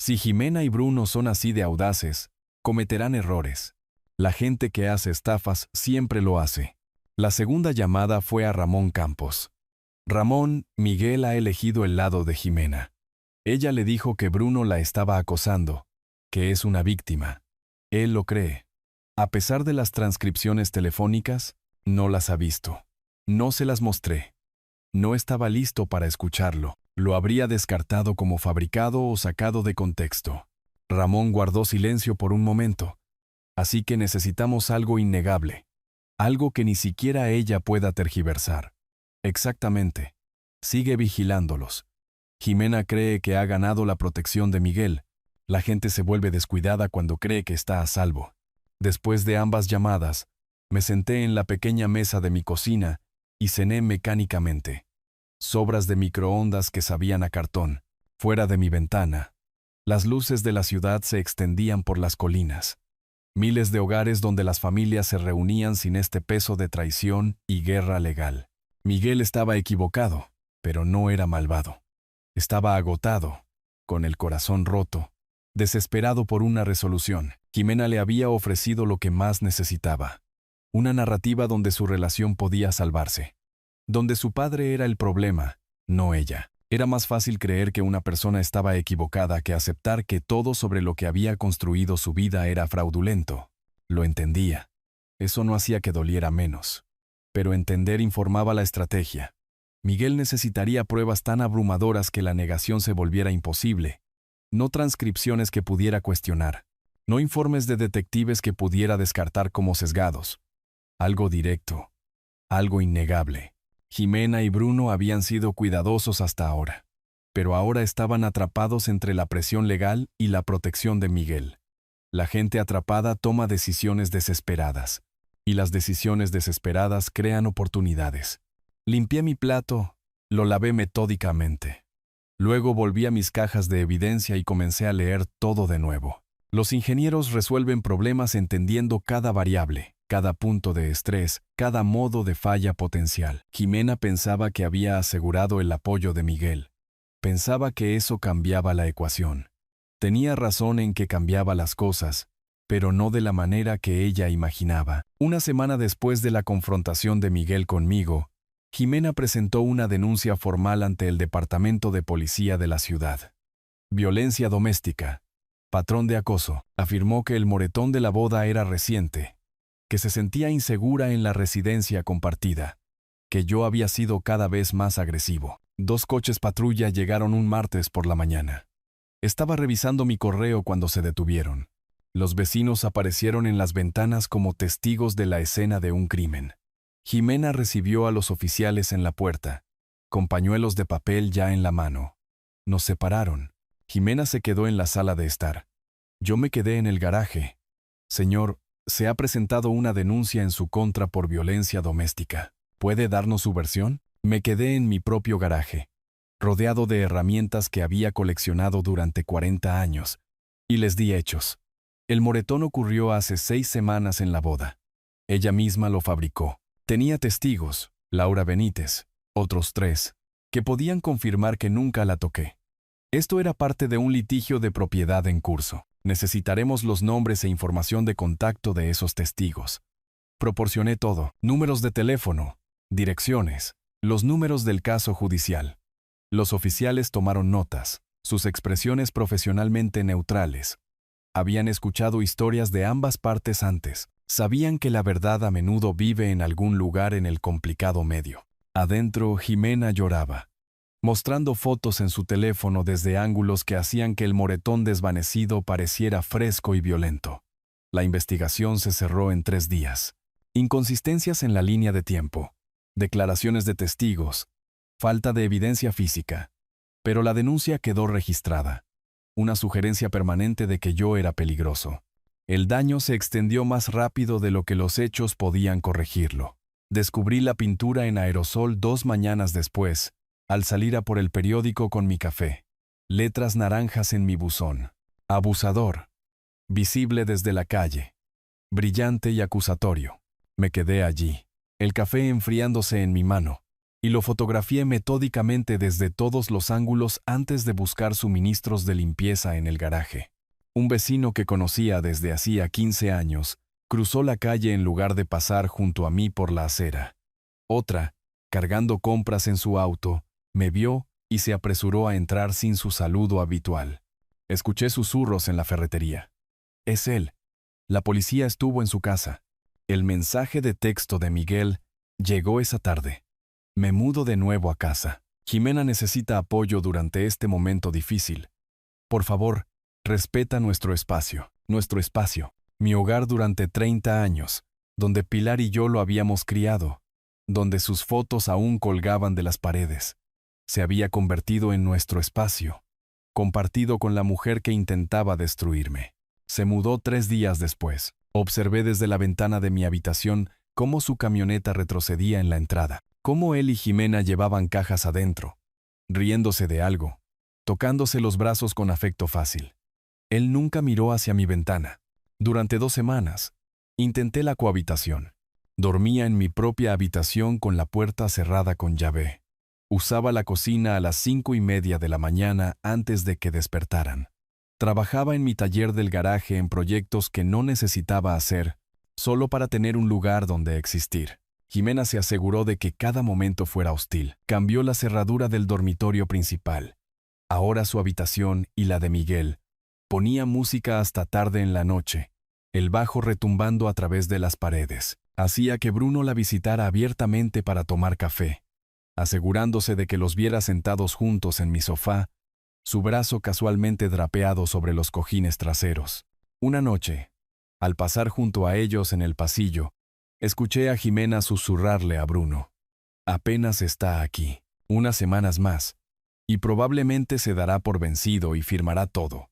Si Jimena y Bruno son así de audaces, cometerán errores. La gente que hace estafas siempre lo hace. La segunda llamada fue a Ramón Campos. Ramón, Miguel ha elegido el lado de Jimena. Ella le dijo que Bruno la estaba acosando, que es una víctima. Él lo cree. A pesar de las transcripciones telefónicas, no las ha visto. No se las mostré. No estaba listo para escucharlo. Lo habría descartado como fabricado o sacado de contexto. Ramón guardó silencio por un momento. Así que necesitamos algo innegable. Algo que ni siquiera ella pueda tergiversar. Exactamente. Sigue vigilándolos. Jimena cree que ha ganado la protección de Miguel. La gente se vuelve descuidada cuando cree que está a salvo. Después de ambas llamadas, me senté en la pequeña mesa de mi cocina y cené mecánicamente. Sobras de microondas que sabían a cartón. Fuera de mi ventana, las luces de la ciudad se extendían por las colinas. Miles de hogares donde las familias se reunían sin este peso de traición y guerra legal. Miguel estaba equivocado, pero no era malvado. Estaba agotado, con el corazón roto, desesperado por una resolución. Jimena le había ofrecido lo que más necesitaba. Una narrativa donde su relación podía salvarse. Donde su padre era el problema, no ella. Era más fácil creer que una persona estaba equivocada que aceptar que todo sobre lo que había construido su vida era fraudulento. Lo entendía. Eso no hacía que doliera menos. Pero entender informaba la estrategia. Miguel necesitaría pruebas tan abrumadoras que la negación se volviera imposible. No transcripciones que pudiera cuestionar. No informes de detectives que pudiera descartar como sesgados. Algo directo. Algo innegable. Jimena y Bruno habían sido cuidadosos hasta ahora. Pero ahora estaban atrapados entre la presión legal y la protección de Miguel. La gente atrapada toma decisiones desesperadas. Y las decisiones desesperadas crean oportunidades. Limpié mi plato, lo lavé metódicamente. Luego volví a mis cajas de evidencia y comencé a leer todo de nuevo. Los ingenieros resuelven problemas entendiendo cada variable, cada punto de estrés, cada modo de falla potencial. Jimena pensaba que había asegurado el apoyo de Miguel. Pensaba que eso cambiaba la ecuación. Tenía razón en que cambiaba las cosas, pero no de la manera que ella imaginaba. Una semana después de la confrontación de Miguel conmigo, Jimena presentó una denuncia formal ante el Departamento de Policía de la ciudad. Violencia doméstica. Patrón de acoso. Afirmó que el moretón de la boda era reciente, que se sentía insegura en la residencia compartida, que yo había sido cada vez más agresivo. 2 coches patrulla llegaron un martes por la mañana. Estaba revisando mi correo cuando se detuvieron. Los vecinos aparecieron en las ventanas como testigos de la escena de un crimen. Jimena recibió a los oficiales en la puerta, con pañuelos de papel ya en la mano. Nos separaron. Jimena se quedó en la sala de estar. Yo me quedé en el garaje. Señor, se ha presentado una denuncia en su contra por violencia doméstica. ¿Puede darnos su versión? Me quedé en mi propio garaje, rodeado de herramientas que había coleccionado durante 40 años, y les di hechos. El moretón ocurrió hace 6 semanas en la boda. Ella misma lo fabricó. Tenía testigos, Laura Benítez, otros 3, que podían confirmar que nunca la toqué. Esto era parte de un litigio de propiedad en curso. Necesitaremos los nombres e información de contacto de esos testigos. Proporcioné todo: números de teléfono, direcciones, los números del caso judicial. Los oficiales tomaron notas, sus expresiones profesionalmente neutrales. Habían escuchado historias de ambas partes antes. Sabían que la verdad a menudo vive en algún lugar en el complicado medio. Adentro, Jimena lloraba, mostrando fotos en su teléfono desde ángulos que hacían que el moretón desvanecido pareciera fresco y violento. La investigación se cerró en 3 días. Inconsistencias en la línea de tiempo, declaraciones de testigos, falta de evidencia física. Pero la denuncia quedó registrada. Una sugerencia permanente de que yo era peligroso. El daño se extendió más rápido de lo que los hechos podían corregirlo. Descubrí la pintura en aerosol 2 mañanas después, al salir a por el periódico con mi café. Letras naranjas en mi buzón. Abusador. Visible desde la calle. Brillante y acusatorio. Me quedé allí, el café enfriándose en mi mano, y lo fotografié metódicamente desde todos los ángulos antes de buscar suministros de limpieza en el garaje. Un vecino que conocía desde hacía 15 años, cruzó la calle en lugar de pasar junto a mí por la acera. Otra, cargando compras en su auto, me vio y se apresuró a entrar sin su saludo habitual. Escuché susurros en la ferretería. Es él. La policía estuvo en su casa. El mensaje de texto de Miguel llegó esa tarde. Me mudo de nuevo a casa. Jimena necesita apoyo durante este momento difícil. Por favor, respeta nuestro espacio, mi hogar durante 30 años, donde Pilar y yo lo habíamos criado, donde sus fotos aún colgaban de las paredes. Se había convertido en nuestro espacio, compartido con la mujer que intentaba destruirme. Se mudó 3 días después. Observé desde la ventana de mi habitación cómo su camioneta retrocedía en la entrada, cómo él y Jimena llevaban cajas adentro, riéndose de algo, tocándose los brazos con afecto fácil. Él nunca miró hacia mi ventana. Durante 2 semanas, intenté la cohabitación. Dormía en mi propia habitación con la puerta cerrada con llave. Usaba la cocina a las 5:30 de la mañana antes de que despertaran. Trabajaba en mi taller del garaje en proyectos que no necesitaba hacer solo para tener un lugar donde existir. Jimena se aseguró de que cada momento fuera hostil. Cambió la cerradura del dormitorio principal. Ahora su habitación y la de Miguel. Ponía música hasta tarde en la noche, el bajo retumbando a través de las paredes. Hacía que Bruno la visitara abiertamente para tomar café, asegurándose de que los viera sentados juntos en mi sofá, su brazo casualmente drapeado sobre los cojines traseros. Una noche, al pasar junto a ellos en el pasillo, escuché a Jimena susurrarle a Bruno: «Apenas está aquí, unas semanas más, y probablemente se dará por vencido y firmará todo.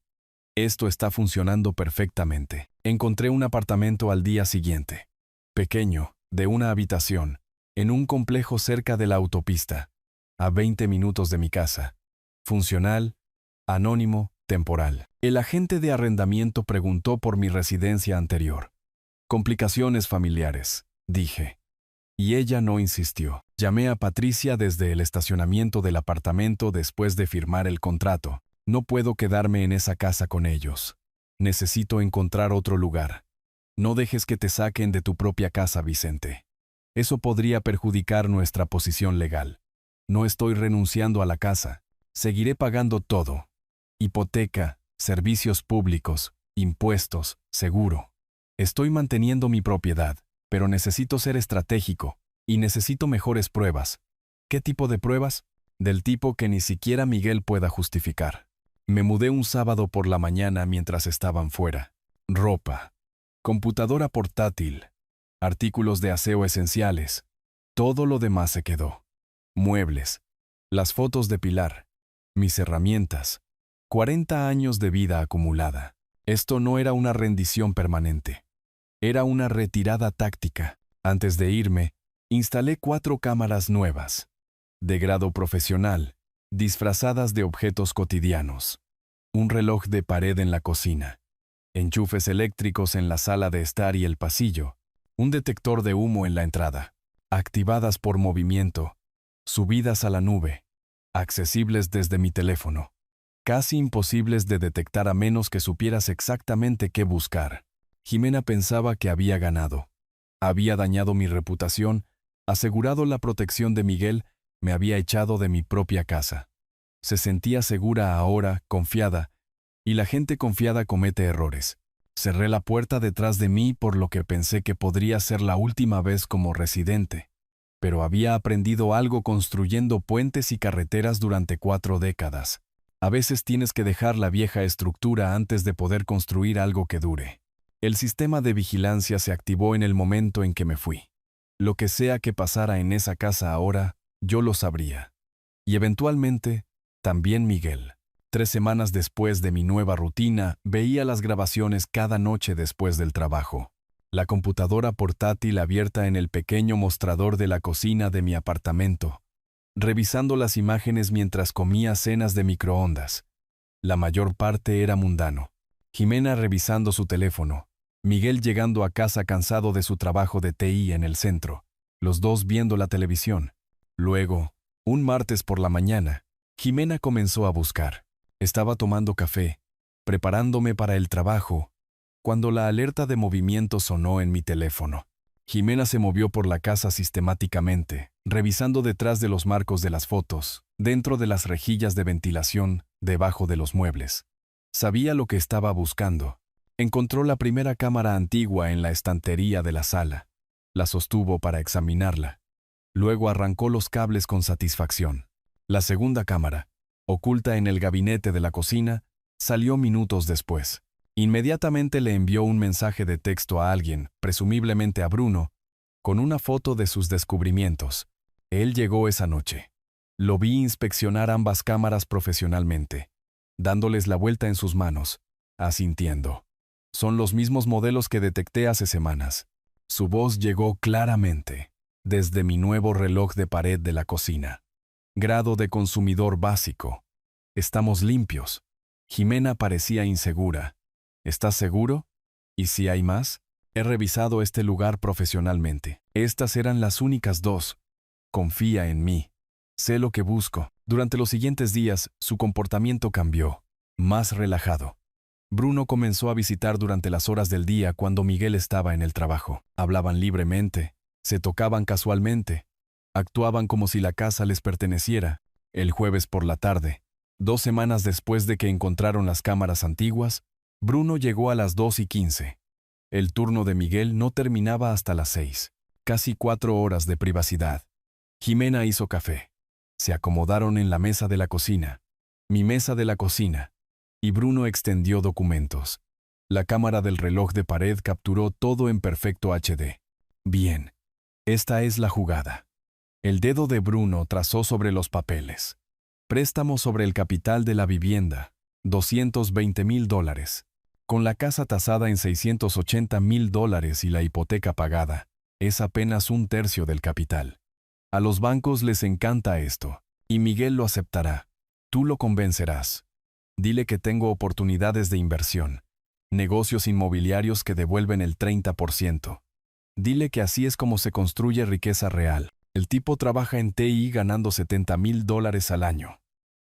Esto está funcionando perfectamente». Encontré un apartamento al día siguiente. Pequeño, de una habitación, en un complejo cerca de la autopista, a 20 minutos de mi casa. Funcional, anónimo, temporal. El agente de arrendamiento preguntó por mi residencia anterior. «Complicaciones familiares», dije. Y ella no insistió. Llamé a Patricia desde el estacionamiento del apartamento después de firmar el contrato. «No puedo quedarme en esa casa con ellos. Necesito encontrar otro lugar. No dejes que te saquen de tu propia casa, Vicente. Eso podría perjudicar nuestra posición legal. No estoy renunciando a la casa. Seguiré pagando todo. Hipoteca, servicios públicos, impuestos, seguro. Estoy manteniendo mi propiedad, pero necesito ser estratégico y necesito mejores pruebas». «¿Qué tipo de pruebas?». «Del tipo que ni siquiera Miguel pueda justificar». Me mudé un sábado por la mañana mientras estaban fuera. Ropa, computadora portátil, artículos de aseo esenciales. Todo lo demás se quedó. Muebles, las fotos de Pilar, mis herramientas, 40 años de vida acumulada. Esto no era una rendición permanente. Era una retirada táctica. Antes de irme, instalé 4 cámaras nuevas, de grado profesional, disfrazadas de objetos cotidianos. Un reloj de pared en la cocina, enchufes eléctricos en la sala de estar y el pasillo, un detector de humo en la entrada, activadas por movimiento, subidas a la nube, accesibles desde mi teléfono, casi imposibles de detectar a menos que supieras exactamente qué buscar. Jimena pensaba que había ganado. Había dañado mi reputación, asegurado la protección de Miguel, me había echado de mi propia casa. Se sentía segura ahora, confiada, y la gente confiada comete errores. Cerré la puerta detrás de mí por lo que pensé que podría ser la última vez como residente, pero había aprendido algo construyendo puentes y carreteras durante 4 décadas. A veces tienes que dejar la vieja estructura antes de poder construir algo que dure. El sistema de vigilancia se activó en el momento en que me fui. Lo que sea que pasara en esa casa ahora, yo lo sabría. Y eventualmente, también Miguel. 3 semanas después de mi nueva rutina, veía las grabaciones cada noche después del trabajo. La computadora portátil abierta en el pequeño mostrador de la cocina de mi apartamento, revisando las imágenes mientras comía cenas de microondas. La mayor parte era mundano. Jimena revisando su teléfono, Miguel llegando a casa cansado de su trabajo de TI en el centro, los dos viendo la televisión. Luego, un martes por la mañana, Jimena comenzó a buscar. Estaba tomando café, preparándome para el trabajo, cuando la alerta de movimiento sonó en mi teléfono. Jimena se movió por la casa sistemáticamente, revisando detrás de los marcos de las fotos, dentro de las rejillas de ventilación, debajo de los muebles. Sabía lo que estaba buscando. Encontró la primera cámara antigua en la estantería de la sala. La sostuvo para examinarla. Luego arrancó los cables con satisfacción. La segunda cámara, oculta en el gabinete de la cocina, salió minutos después. Inmediatamente le envió un mensaje de texto a alguien, presumiblemente a Bruno, con una foto de sus descubrimientos. Él llegó esa noche. Lo vi inspeccionar ambas cámaras profesionalmente, dándoles la vuelta en sus manos, asintiendo. Son los mismos modelos que detecté hace semanas. Su voz llegó claramente, desde mi nuevo reloj de pared de la cocina. Grado de consumidor básico. Estamos limpios. Jimena parecía insegura. ¿Estás seguro? ¿Y si hay más? He revisado este lugar profesionalmente. Estas eran las únicas 2. Confía en mí. Sé lo que busco. Durante los siguientes días, su comportamiento cambió. Más relajado. Bruno comenzó a visitar durante las horas del día cuando Miguel estaba en el trabajo. Hablaban libremente, se tocaban casualmente, actuaban como si la casa les perteneciera. El jueves por la tarde, 2 semanas después de que encontraron las cámaras antiguas, Bruno llegó a las 2:15. El turno de Miguel no terminaba hasta las 6. Casi 4 horas de privacidad. Jimena hizo café. Se acomodaron en la mesa de la cocina. Mi mesa de la cocina. Y Bruno extendió documentos. La cámara del reloj de pared capturó todo en perfecto HD. Bien. Esta es la jugada. El dedo de Bruno trazó sobre los papeles. Préstamo sobre el capital de la vivienda, $220,000. Con la casa tasada en $680,000 y la hipoteca pagada, es apenas 1/3 del capital. A los bancos les encanta esto, y Miguel lo aceptará. Tú lo convencerás. Dile que tengo oportunidades de inversión, negocios inmobiliarios que devuelven el 30%. Dile que así es como se construye riqueza real. El tipo trabaja en TI ganando $70,000 al año.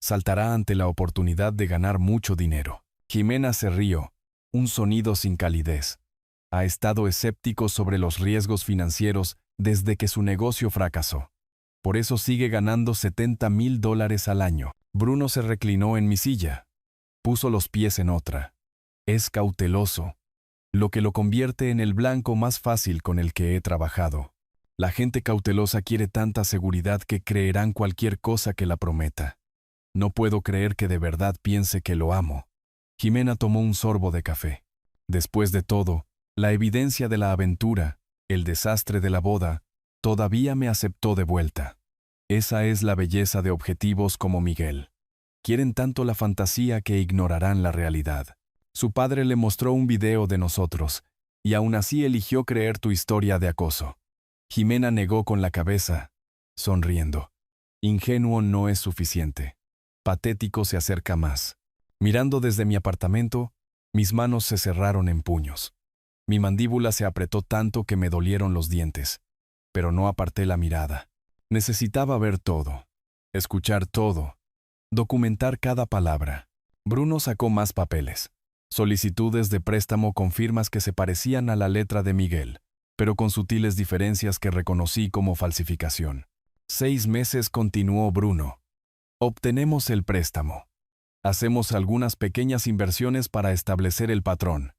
Saltará ante la oportunidad de ganar mucho dinero. Jimena se rió, un sonido sin calidez. Ha estado escéptico sobre los riesgos financieros desde que su negocio fracasó. Por eso sigue ganando $70,000 al año. Bruno se reclinó en mi silla. Puso los pies en otra. Es cauteloso, lo que lo convierte en el blanco más fácil con el que he trabajado. La gente cautelosa quiere tanta seguridad que creerán cualquier cosa que la prometa. No puedo creer que de verdad piense que lo amo. Jimena tomó un sorbo de café. Después de todo, la evidencia de la aventura, el desastre de la boda, todavía me aceptó de vuelta. Esa es la belleza de objetivos como Miguel. Quieren tanto la fantasía que ignorarán la realidad. Su padre le mostró un video de nosotros, y aún así eligió creer tu historia de acoso. Jimena negó con la cabeza, sonriendo. Ingenuo no es suficiente. Patético se acerca más. Mirando desde mi apartamento, mis manos se cerraron en puños. Mi mandíbula se apretó tanto que me dolieron los dientes. Pero no aparté la mirada. Necesitaba ver todo, escuchar todo, documentar cada palabra. Bruno sacó más papeles. Solicitudes de préstamo con firmas que se parecían a la letra de Miguel, pero con sutiles diferencias que reconocí como falsificación. 6 meses continuó Bruno. Obtenemos el préstamo. Hacemos algunas pequeñas inversiones para establecer el patrón.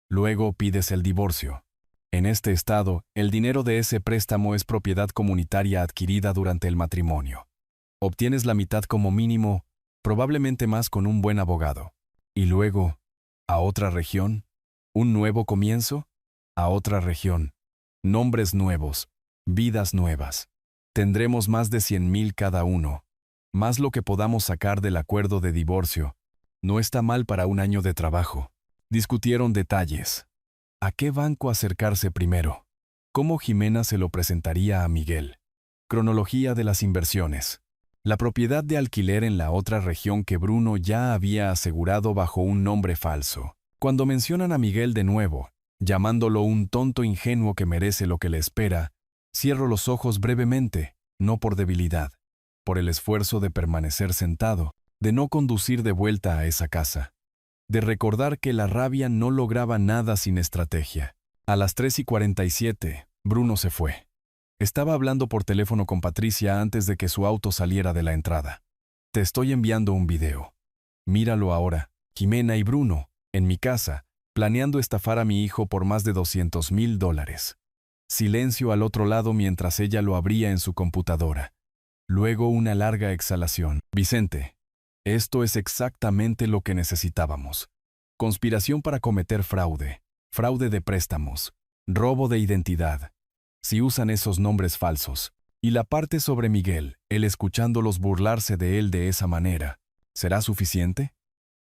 Luego pides el divorcio. En este estado, el dinero de ese préstamo es propiedad comunitaria adquirida durante el matrimonio. Obtienes la mitad como mínimo, probablemente más con un buen abogado. Y luego, ¿a otra región? ¿Un nuevo comienzo? A otra región. Nombres nuevos, vidas nuevas. Tendremos más de 100,000 cada uno, más lo que podamos sacar del acuerdo de divorcio. No está mal para un año de trabajo. Discutieron detalles. ¿A qué banco acercarse primero? ¿Cómo Jimena se lo presentaría a Miguel? Cronología de las inversiones. La propiedad de alquiler en la otra región que Bruno ya había asegurado bajo un nombre falso. Cuando mencionan a Miguel de nuevo, llamándolo un tonto ingenuo que merece lo que le espera, cierro los ojos brevemente, no por debilidad, por el esfuerzo de permanecer sentado, de no conducir de vuelta a esa casa, de recordar que la rabia no lograba nada sin estrategia. A las 3:47, Bruno se fue. Estaba hablando por teléfono con Patricia antes de que su auto saliera de la entrada. Te estoy enviando un video. Míralo ahora, Jimena y Bruno, en mi casa, planeando estafar a mi hijo por más de $200,000. Silencio al otro lado mientras ella lo abría en su computadora. Luego una larga exhalación. Vicente, esto es exactamente lo que necesitábamos. Conspiración para cometer fraude, fraude de préstamos, robo de identidad. Si usan esos nombres falsos, y la parte sobre Miguel, él escuchándolos burlarse de él de esa manera, ¿será suficiente?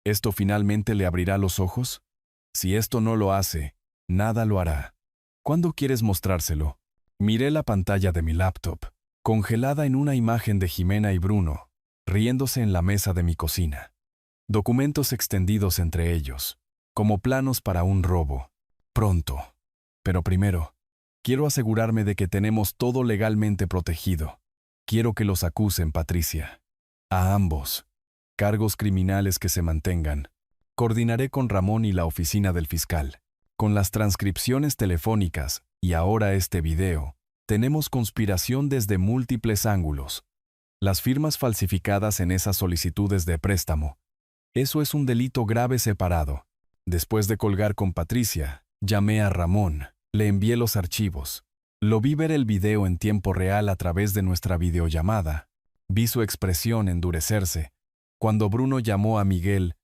¿Esto finalmente le abrirá los ojos? Si esto no lo hace, nada lo hará. ¿Cuándo quieres mostrárselo? Miré la pantalla de mi laptop, congelada en una imagen de Jimena y Bruno, riéndose en la mesa de mi cocina. Documentos extendidos entre ellos, como planos para un robo. Pronto. Pero primero, quiero asegurarme de que tenemos todo legalmente protegido. Quiero que los acusen, Patricia. A ambos. Cargos criminales que se mantengan. Coordinaré con Ramón y la oficina del fiscal. Con las transcripciones telefónicas, y ahora este video, tenemos conspiración desde múltiples ángulos. Las firmas falsificadas en esas solicitudes de préstamo. Eso es un delito grave separado. Después de colgar con Patricia, llamé a Ramón, le envié los archivos. Lo vi ver el video en tiempo real a través de nuestra videollamada. Vi su expresión endurecerse cuando Bruno llamó a Miguel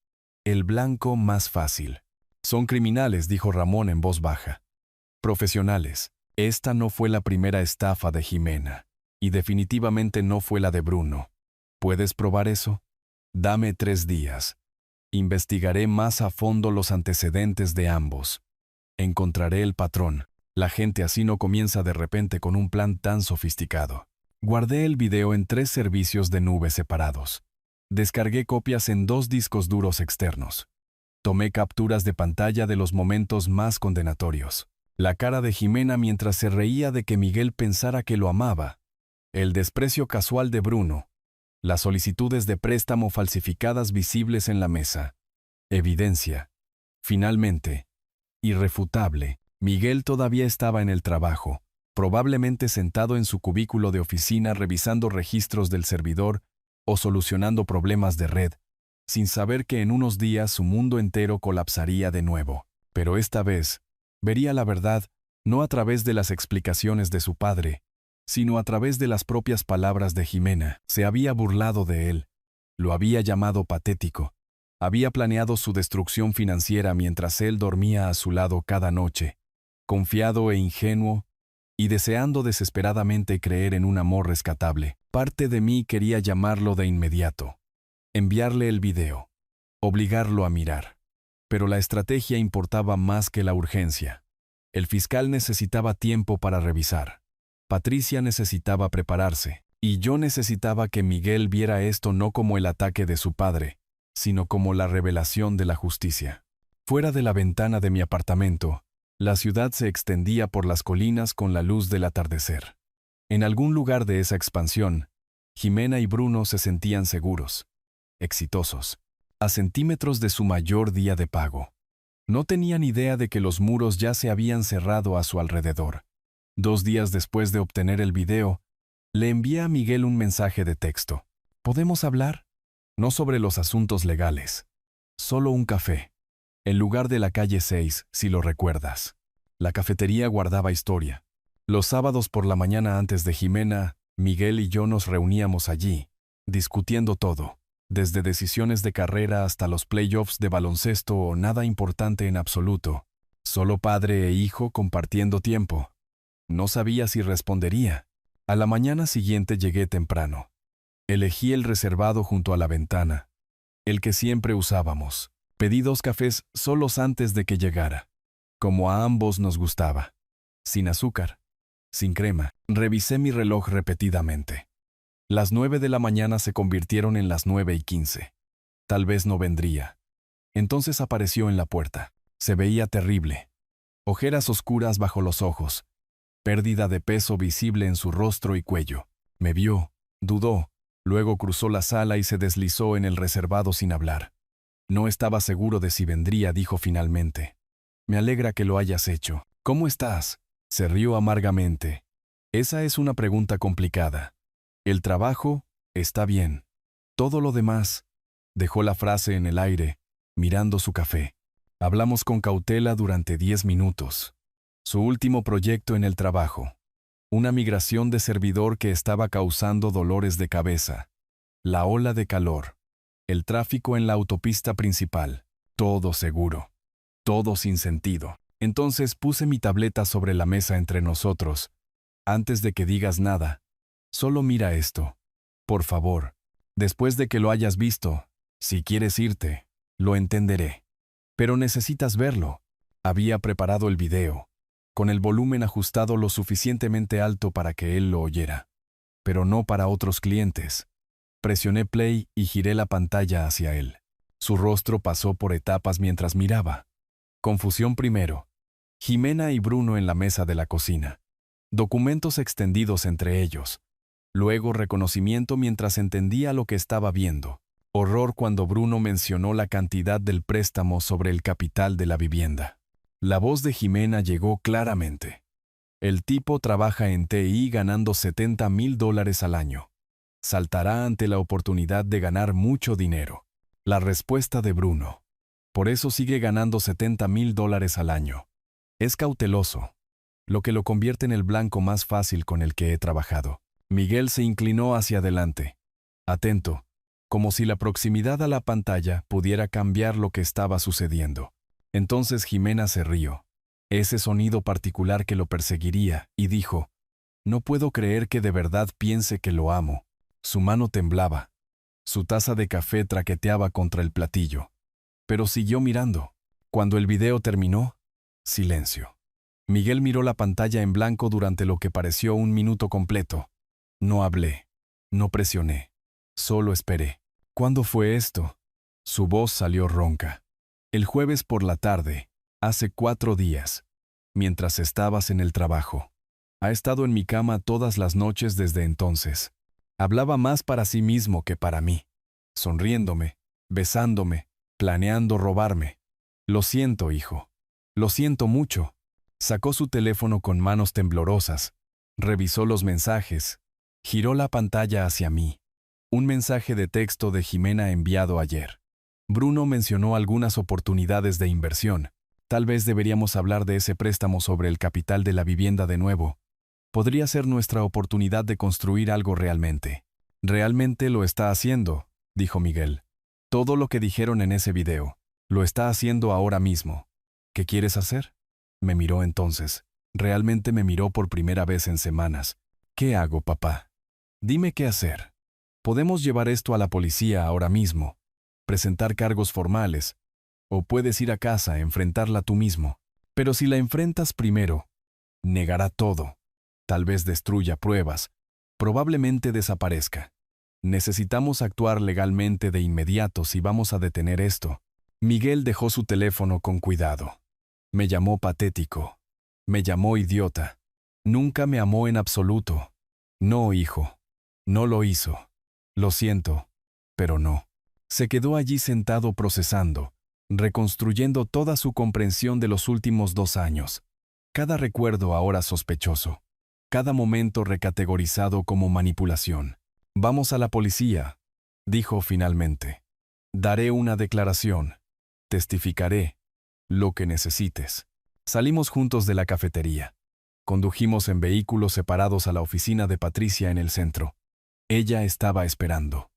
el blanco más fácil. Son criminales, dijo Ramón en voz baja. Profesionales. Esta no fue la primera estafa de Jimena. Y definitivamente no fue la de Bruno. ¿Puedes probar eso? Dame 3 días. Investigaré más a fondo los antecedentes de ambos. Encontraré el patrón. La gente así no comienza de repente con un plan tan sofisticado. Guardé el video en 3 servicios de nube separados. Descargué copias en 2 discos duros externos. Tomé capturas de pantalla de los momentos más condenatorios. La cara de Jimena mientras se reía de que Miguel pensara que lo amaba. El desprecio casual de Bruno. Las solicitudes de préstamo falsificadas visibles en la mesa. Evidencia. Finalmente, irrefutable, Miguel todavía estaba en el trabajo, probablemente sentado en su cubículo de oficina revisando registros del servidor o solucionando problemas de red, sin saber que en unos días su mundo entero colapsaría de nuevo. Pero esta vez, vería la verdad no a través de las explicaciones de su padre, sino a través de las propias palabras de Jimena. Se había burlado de él, lo había llamado patético, había planeado su destrucción financiera mientras él dormía a su lado cada noche, confiado e ingenuo, y deseando desesperadamente creer en un amor rescatable. Parte de mí quería llamarlo de inmediato, enviarle el video, obligarlo a mirar. Pero la estrategia importaba más que la urgencia. El fiscal necesitaba tiempo para revisar. Patricia necesitaba prepararse, y yo necesitaba que Miguel viera esto no como el ataque de su padre, sino como la revelación de la justicia. Fuera de la ventana de mi apartamento, la ciudad se extendía por las colinas con la luz del atardecer. En algún lugar de esa expansión, Jimena y Bruno se sentían seguros, exitosos, a centímetros de su mayor día de pago. No tenían idea de que los muros ya se habían cerrado a su alrededor. 2 días después de obtener el video, le envié a Miguel un mensaje de texto. ¿Podemos hablar? No sobre los asuntos legales. Solo un café. En lugar de la calle 6, si lo recuerdas. La cafetería guardaba historia. Los sábados por la mañana antes de Jimena, Miguel y yo nos reuníamos allí, discutiendo todo, desde decisiones de carrera hasta los playoffs de baloncesto o nada importante en absoluto. Solo padre e hijo compartiendo tiempo. No sabía si respondería. A la mañana siguiente llegué temprano. Elegí el reservado junto a la ventana, el que siempre usábamos. Pedí 2 cafés solos antes de que llegara, como a ambos nos gustaba. Sin azúcar, sin crema. Revisé mi reloj repetidamente. Las 9 de la mañana se convirtieron en las 9:15. Tal vez no vendría. Entonces apareció en la puerta. Se veía terrible. Ojeras oscuras bajo los ojos. Pérdida de peso visible en su rostro y cuello. Me vio, dudó, luego cruzó la sala y se deslizó en el reservado sin hablar. No estaba seguro de si vendría, dijo finalmente. Me alegra que lo hayas hecho. ¿Cómo estás? Se rió amargamente. Esa es una pregunta complicada. El trabajo está bien. Todo lo demás. Dejó la frase en el aire, mirando su café. Hablamos con cautela durante 10 minutos. Su último proyecto en el trabajo. Una migración de servidor que estaba causando dolores de cabeza. La ola de calor. El tráfico en la autopista principal. Todo seguro. Todo sin sentido. Entonces puse mi tableta sobre la mesa entre nosotros. Antes de que digas nada, solo mira esto. Por favor. Después de que lo hayas visto, si quieres irte, lo entenderé. Pero necesitas verlo. Había preparado el video, con el volumen ajustado lo suficientemente alto para que él lo oyera. Pero no para otros clientes. Presioné play y giré la pantalla hacia él. Su rostro pasó por etapas mientras miraba. Confusión primero. Jimena y Bruno en la mesa de la cocina. Documentos extendidos entre ellos. Luego reconocimiento mientras entendía lo que estaba viendo. Horror cuando Bruno mencionó la cantidad del préstamo sobre el capital de la vivienda. La voz de Jimena llegó claramente. El tipo trabaja en TI ganando $70,000 al año. Saltará ante la oportunidad de ganar mucho dinero. La respuesta de Bruno. Por eso sigue ganando $70,000 al año. Es cauteloso, lo que lo convierte en el blanco más fácil con el que he trabajado. Miguel se inclinó hacia adelante, atento, como si la proximidad a la pantalla pudiera cambiar lo que estaba sucediendo. Entonces Jimena se rió, ese sonido particular que lo perseguiría, y dijo, «No puedo creer que de verdad piense que lo amo». Su mano temblaba. Su taza de café traqueteaba contra el platillo. Pero siguió mirando. Cuando el video terminó, silencio. Miguel miró la pantalla en blanco durante lo que pareció un minuto completo. No hablé. No presioné. Solo esperé. ¿Cuándo fue esto? Su voz salió ronca. El jueves por la tarde, hace 4 días, mientras estabas en el trabajo. Ha estado en mi cama todas las noches desde entonces. Hablaba más para sí mismo que para mí. Sonriéndome, besándome, planeando robarme. Lo siento, hijo. Lo siento mucho. Sacó su teléfono con manos temblorosas. Revisó los mensajes. Giró la pantalla hacia mí. Un mensaje de texto de Jimena enviado ayer. Bruno mencionó algunas oportunidades de inversión. Tal vez deberíamos hablar de ese préstamo sobre el capital de la vivienda de nuevo. Podría ser nuestra oportunidad de construir algo realmente. Realmente lo está haciendo, dijo Miguel. Todo lo que dijeron en ese video. Lo está haciendo ahora mismo. ¿Qué quieres hacer? Me miró entonces. Realmente me miró por primera vez en semanas. ¿Qué hago, papá? Dime qué hacer. Podemos llevar esto a la policía ahora mismo, presentar cargos formales, o puedes ir a casa a enfrentarla tú mismo. Pero si la enfrentas primero, negará todo. Tal vez destruya pruebas, probablemente desaparezca. Necesitamos actuar legalmente de inmediato si vamos a detener esto. Miguel dejó su teléfono con cuidado. Me llamó patético. Me llamó idiota. Nunca me amó en absoluto. No, hijo. No lo hizo. Lo siento, pero no. Se quedó allí sentado procesando, reconstruyendo toda su comprensión de los últimos 2 años. Cada recuerdo ahora sospechoso. Cada momento recategorizado como manipulación. Vamos a la policía, dijo finalmente. Daré una declaración. Testificaré. Lo que necesites. Salimos juntos de la cafetería. Condujimos en vehículos separados a la oficina de Patricia en el centro. Ella estaba esperando.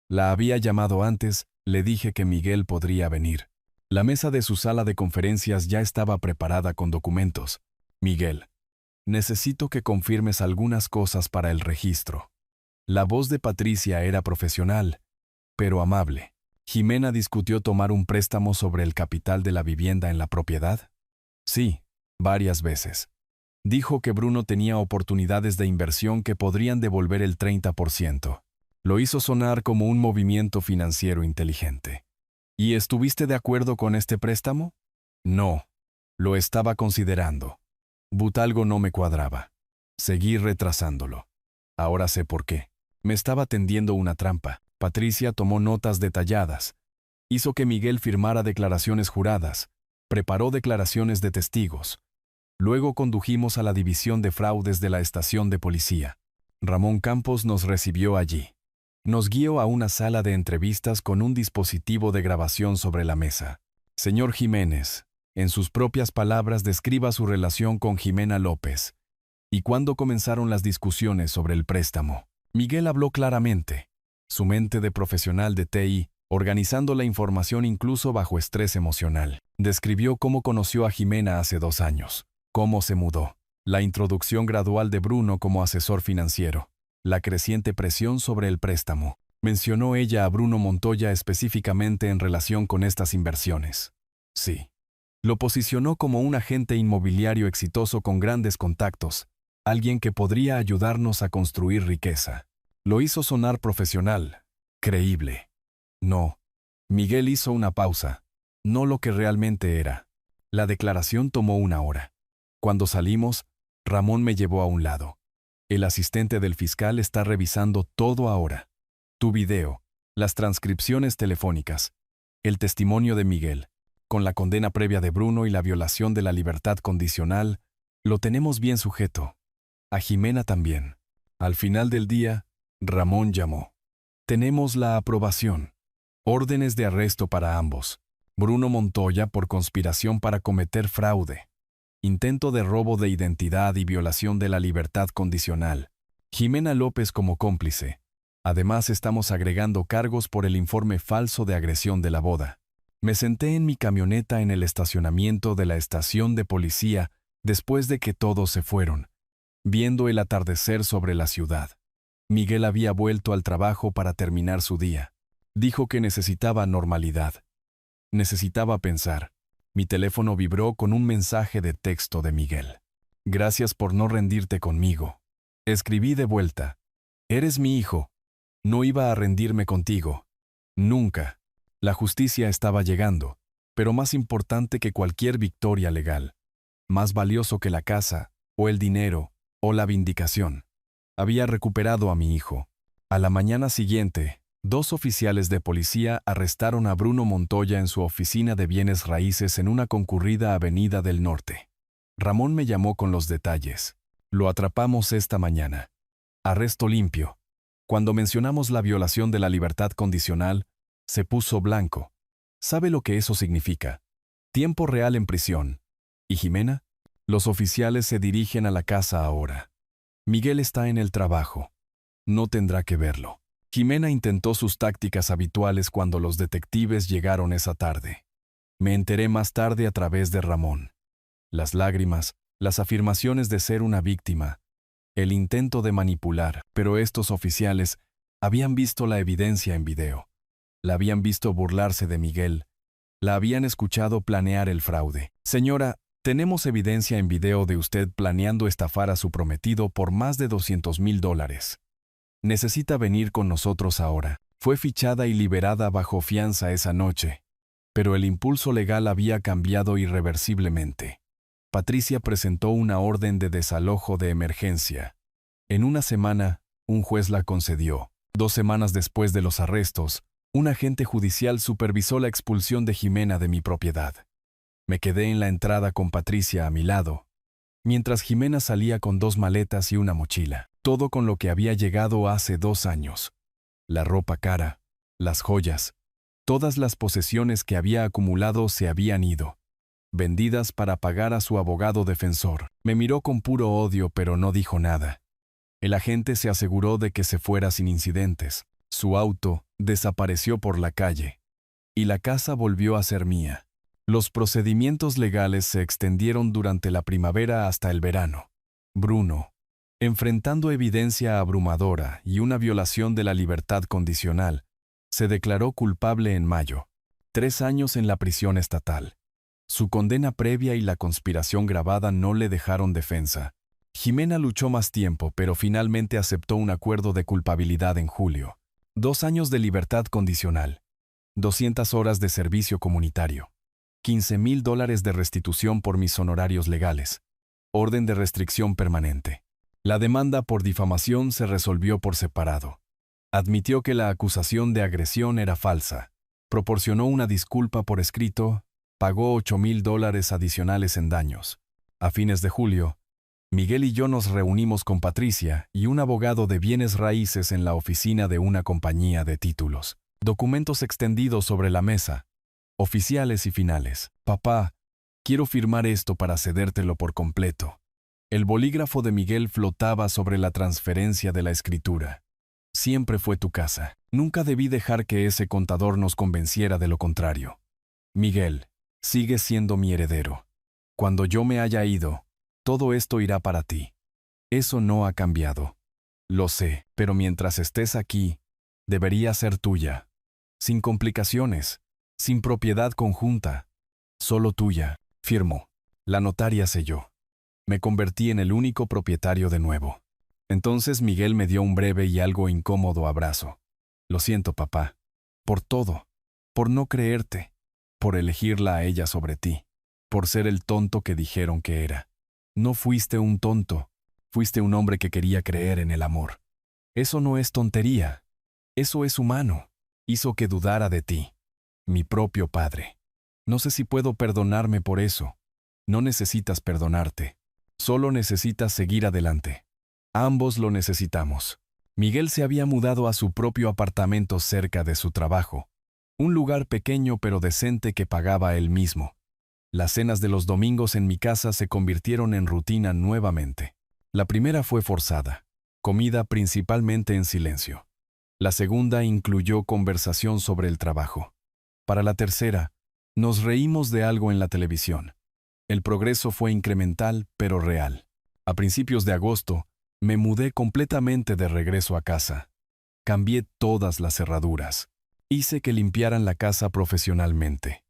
La había llamado antes, le dije que Miguel podría venir. La mesa de su sala de conferencias ya estaba preparada con documentos. Miguel, necesito que confirmes algunas cosas para el registro. La voz de Patricia era profesional, pero amable. ¿Jimena discutió tomar un préstamo sobre el capital de la vivienda en la propiedad? Sí, varias veces. Dijo que Bruno tenía oportunidades de inversión que podrían devolver el 30%. Lo hizo sonar como un movimiento financiero inteligente. ¿Y estuviste de acuerdo con este préstamo? No. Lo estaba considerando. Algo no me cuadraba. Seguí retrasándolo. Ahora sé por qué. Me estaba tendiendo una trampa. Patricia tomó notas detalladas. Hizo que Miguel firmara declaraciones juradas. Preparó declaraciones de testigos. Luego condujimos a la división de fraudes de la estación de policía. Ramón Campos nos recibió allí. Nos guió a una sala de entrevistas con un dispositivo de grabación sobre la mesa. Señor Jiménez, en sus propias palabras describa su relación con Jimena López. ¿Y cuándo comenzaron las discusiones sobre el préstamo? Miguel habló claramente. Su mente de profesional de TI, organizando la información incluso bajo estrés emocional. Describió cómo conoció a Jimena hace 2 años. Cómo se mudó. La introducción gradual de Bruno como asesor financiero. La creciente presión sobre el préstamo. Mencionó ella a Bruno Montoya específicamente en relación con estas inversiones. Sí. Lo posicionó como un agente inmobiliario exitoso con grandes contactos, alguien que podría ayudarnos a construir riqueza. Lo hizo sonar profesional, creíble. No. Miguel hizo una pausa. No lo que realmente era. La declaración tomó 1 hora. Cuando salimos, Ramón me llevó a un lado. El asistente del fiscal está revisando todo ahora. Tu video, las transcripciones telefónicas, el testimonio de Miguel, con la condena previa de Bruno y la violación de la libertad condicional, lo tenemos bien sujeto. A Jimena también. Al final del día, Ramón llamó. Tenemos la aprobación. Órdenes de arresto para ambos. Bruno Montoya por conspiración para cometer fraude. Intento de robo de identidad y violación de la libertad condicional. Jimena López como cómplice. Además, estamos agregando cargos por el informe falso de agresión de la boda. Me senté en mi camioneta en el estacionamiento de la estación de policía después de que todos se fueron, viendo el atardecer sobre la ciudad. Miguel había vuelto al trabajo para terminar su día. Dijo que necesitaba normalidad. Necesitaba pensar. Mi teléfono vibró con un mensaje de texto de Miguel. Gracias por no rendirte conmigo. Escribí de vuelta. Eres mi hijo. No iba a rendirme contigo. Nunca. La justicia estaba llegando, pero más importante que cualquier victoria legal. Más valioso que la casa, o el dinero, o la vindicación. Había recuperado a mi hijo. A la mañana siguiente, 2 oficiales de policía arrestaron a Bruno Montoya en su oficina de bienes raíces en una concurrida avenida del norte. Ramón me llamó con los detalles. Lo atrapamos esta mañana. Arresto limpio. Cuando mencionamos la violación de la libertad condicional, se puso blanco. ¿Sabe lo que eso significa? Tiempo real en prisión. ¿Y Jimena? Los oficiales se dirigen a la casa ahora. Miguel está en el trabajo. No tendrá que verlo. Jimena intentó sus tácticas habituales cuando los detectives llegaron esa tarde. Me enteré más tarde a través de Ramón. Las lágrimas, las afirmaciones de ser una víctima, el intento de manipular, pero estos oficiales habían visto la evidencia en video. La habían visto burlarse de Miguel. La habían escuchado planear el fraude. Señora, tenemos evidencia en video de usted planeando estafar a su prometido por más de $200,000. Necesita venir con nosotros ahora. Fue fichada y liberada bajo fianza esa noche, pero el impulso legal había cambiado irreversiblemente. Patricia presentó una orden de desalojo de emergencia. En una semana, un juez la concedió. 2 semanas después de los arrestos, un agente judicial supervisó la expulsión de Jimena de mi propiedad. Me quedé en la entrada con Patricia a mi lado, mientras Jimena salía con 2 maletas y una mochila, todo con lo que había llegado hace 2 años. La ropa cara, las joyas, todas las posesiones que había acumulado se habían ido, vendidas para pagar a su abogado defensor. Me miró con puro odio, pero no dijo nada. El agente se aseguró de que se fuera sin incidentes. Su auto desapareció por la calle, y la casa volvió a ser mía. Los procedimientos legales se extendieron durante la primavera hasta el verano. Bruno, enfrentando evidencia abrumadora y una violación de la libertad condicional, se declaró culpable en mayo. 3 años en la prisión estatal. Su condena previa y la conspiración grabada no le dejaron defensa. Jimena luchó más tiempo, pero finalmente aceptó un acuerdo de culpabilidad en julio. 2 años de libertad condicional. 200 horas de servicio comunitario. $15,000 de restitución por mis honorarios legales. Orden de restricción permanente. La demanda por difamación se resolvió por separado. Admitió que la acusación de agresión era falsa. Proporcionó una disculpa por escrito. Pagó $8,000 adicionales en daños. A fines de julio, Miguel y yo nos reunimos con Patricia y un abogado de bienes raíces en la oficina de una compañía de títulos. Documentos extendidos sobre la mesa. Oficiales y finales. Papá, quiero firmar esto para cedértelo por completo. El bolígrafo de Miguel flotaba sobre la transferencia de la escritura. Siempre fue tu casa. Nunca debí dejar que ese contador nos convenciera de lo contrario. Miguel, sigues siendo mi heredero. Cuando yo me haya ido, todo esto irá para ti. Eso no ha cambiado. Lo sé, pero mientras estés aquí, debería ser tuya. Sin complicaciones, sin propiedad conjunta. Solo tuya. Firmó. La notaria selló. Me convertí en el único propietario de nuevo. Entonces Miguel me dio un breve y algo incómodo abrazo. Lo siento, papá. Por todo. Por no creerte. Por elegirla a ella sobre ti. Por ser el tonto que dijeron que era. No fuiste un tonto. Fuiste un hombre que quería creer en el amor. Eso no es tontería. Eso es humano. Hizo que dudara de ti, mi propio padre. No sé si puedo perdonarme por eso. No necesitas perdonarte. Solo necesitas seguir adelante. Ambos lo necesitamos. Miguel se había mudado a su propio apartamento cerca de su trabajo. Un lugar pequeño pero decente que pagaba él mismo. Las cenas de los domingos en mi casa se convirtieron en rutina nuevamente. La primera fue forzada, comida principalmente en silencio. La segunda incluyó conversación sobre el trabajo. Para la tercera, nos reímos de algo en la televisión. El progreso fue incremental pero real. A principios de agosto, me mudé completamente de regreso a casa. Cambié todas las cerraduras. Hice que limpiaran la casa profesionalmente.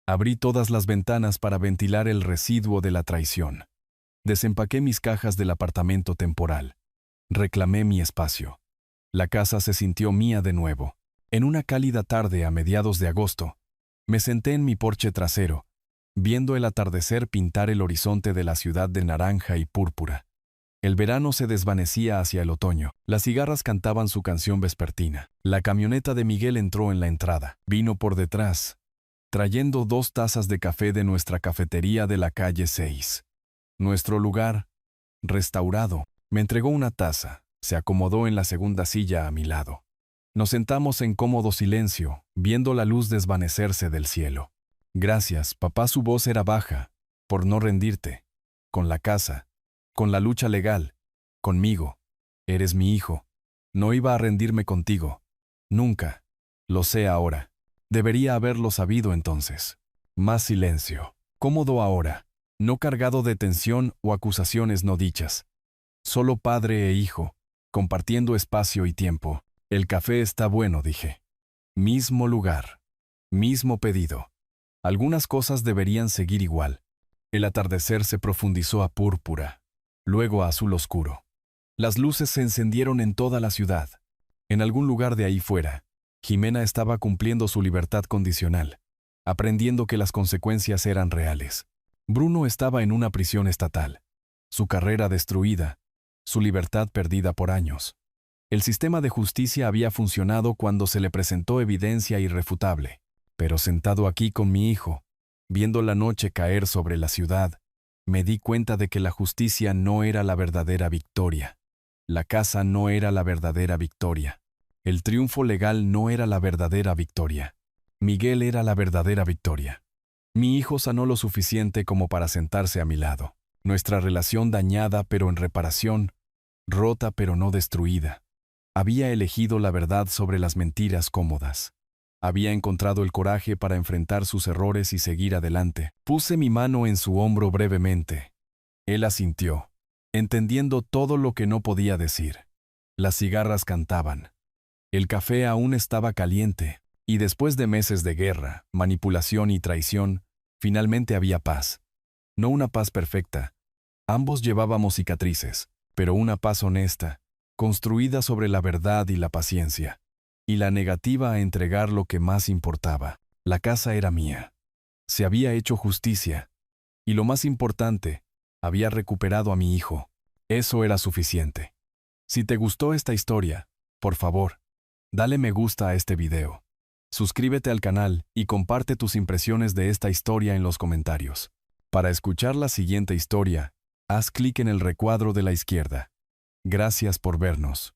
Abrí todas las ventanas para ventilar el residuo de la traición. Desempaqué mis cajas del apartamento temporal. Reclamé mi espacio. La casa se sintió mía de nuevo. En una cálida tarde a mediados de agosto, me senté en mi porche trasero, viendo el atardecer pintar el horizonte de la ciudad de naranja y púrpura. El verano se desvanecía hacia el otoño. Las cigarras cantaban su canción vespertina. La camioneta de Miguel entró en la entrada. Vino por detrás, trayendo 2 tazas de café de nuestra cafetería de la calle 6. Nuestro lugar, restaurado, me entregó una taza. Se acomodó en la segunda silla a mi lado. Nos sentamos en cómodo silencio, viendo la luz desvanecerse del cielo. Gracias, papá. Su voz era baja, por no rendirte. Con la casa, con la lucha legal, conmigo. Eres mi hijo. No iba a rendirme contigo. Nunca. Lo sé ahora. Debería haberlo sabido entonces. Más silencio. Cómodo ahora, no cargado de tensión o acusaciones no dichas. Solo padre e hijo, compartiendo espacio y tiempo. El café está bueno, dije. Mismo lugar. Mismo pedido. Algunas cosas deberían seguir igual. El atardecer se profundizó a púrpura, luego a azul oscuro. Las luces se encendieron en toda la ciudad. En algún lugar de ahí fuera, Jimena estaba cumpliendo su libertad condicional, aprendiendo que las consecuencias eran reales. Bruno estaba en una prisión estatal. Su carrera destruida, su libertad perdida por años. El sistema de justicia había funcionado cuando se le presentó evidencia irrefutable. Pero sentado aquí con mi hijo, viendo la noche caer sobre la ciudad, me di cuenta de que la justicia no era la verdadera victoria. La casa no era la verdadera victoria. El triunfo legal no era la verdadera victoria. Miguel era la verdadera victoria. Mi hijo sanó lo suficiente como para sentarse a mi lado. Nuestra relación dañada pero en reparación, rota pero no destruida. Había elegido la verdad sobre las mentiras cómodas. Había encontrado el coraje para enfrentar sus errores y seguir adelante. Puse mi mano en su hombro brevemente. Él asintió, entendiendo todo lo que no podía decir. Las cigarras cantaban. El café aún estaba caliente, y después de meses de guerra, manipulación y traición, finalmente había paz. No una paz perfecta. Ambos llevábamos cicatrices, pero una paz honesta, construida sobre la verdad y la paciencia, y la negativa a entregar lo que más importaba. La casa era mía. Se había hecho justicia, y lo más importante, había recuperado a mi hijo. Eso era suficiente. Si te gustó esta historia, por favor, dale me gusta a este video. Suscríbete al canal y comparte tus impresiones de esta historia en los comentarios. Para escuchar la siguiente historia, haz clic en el recuadro de la izquierda. Gracias por vernos.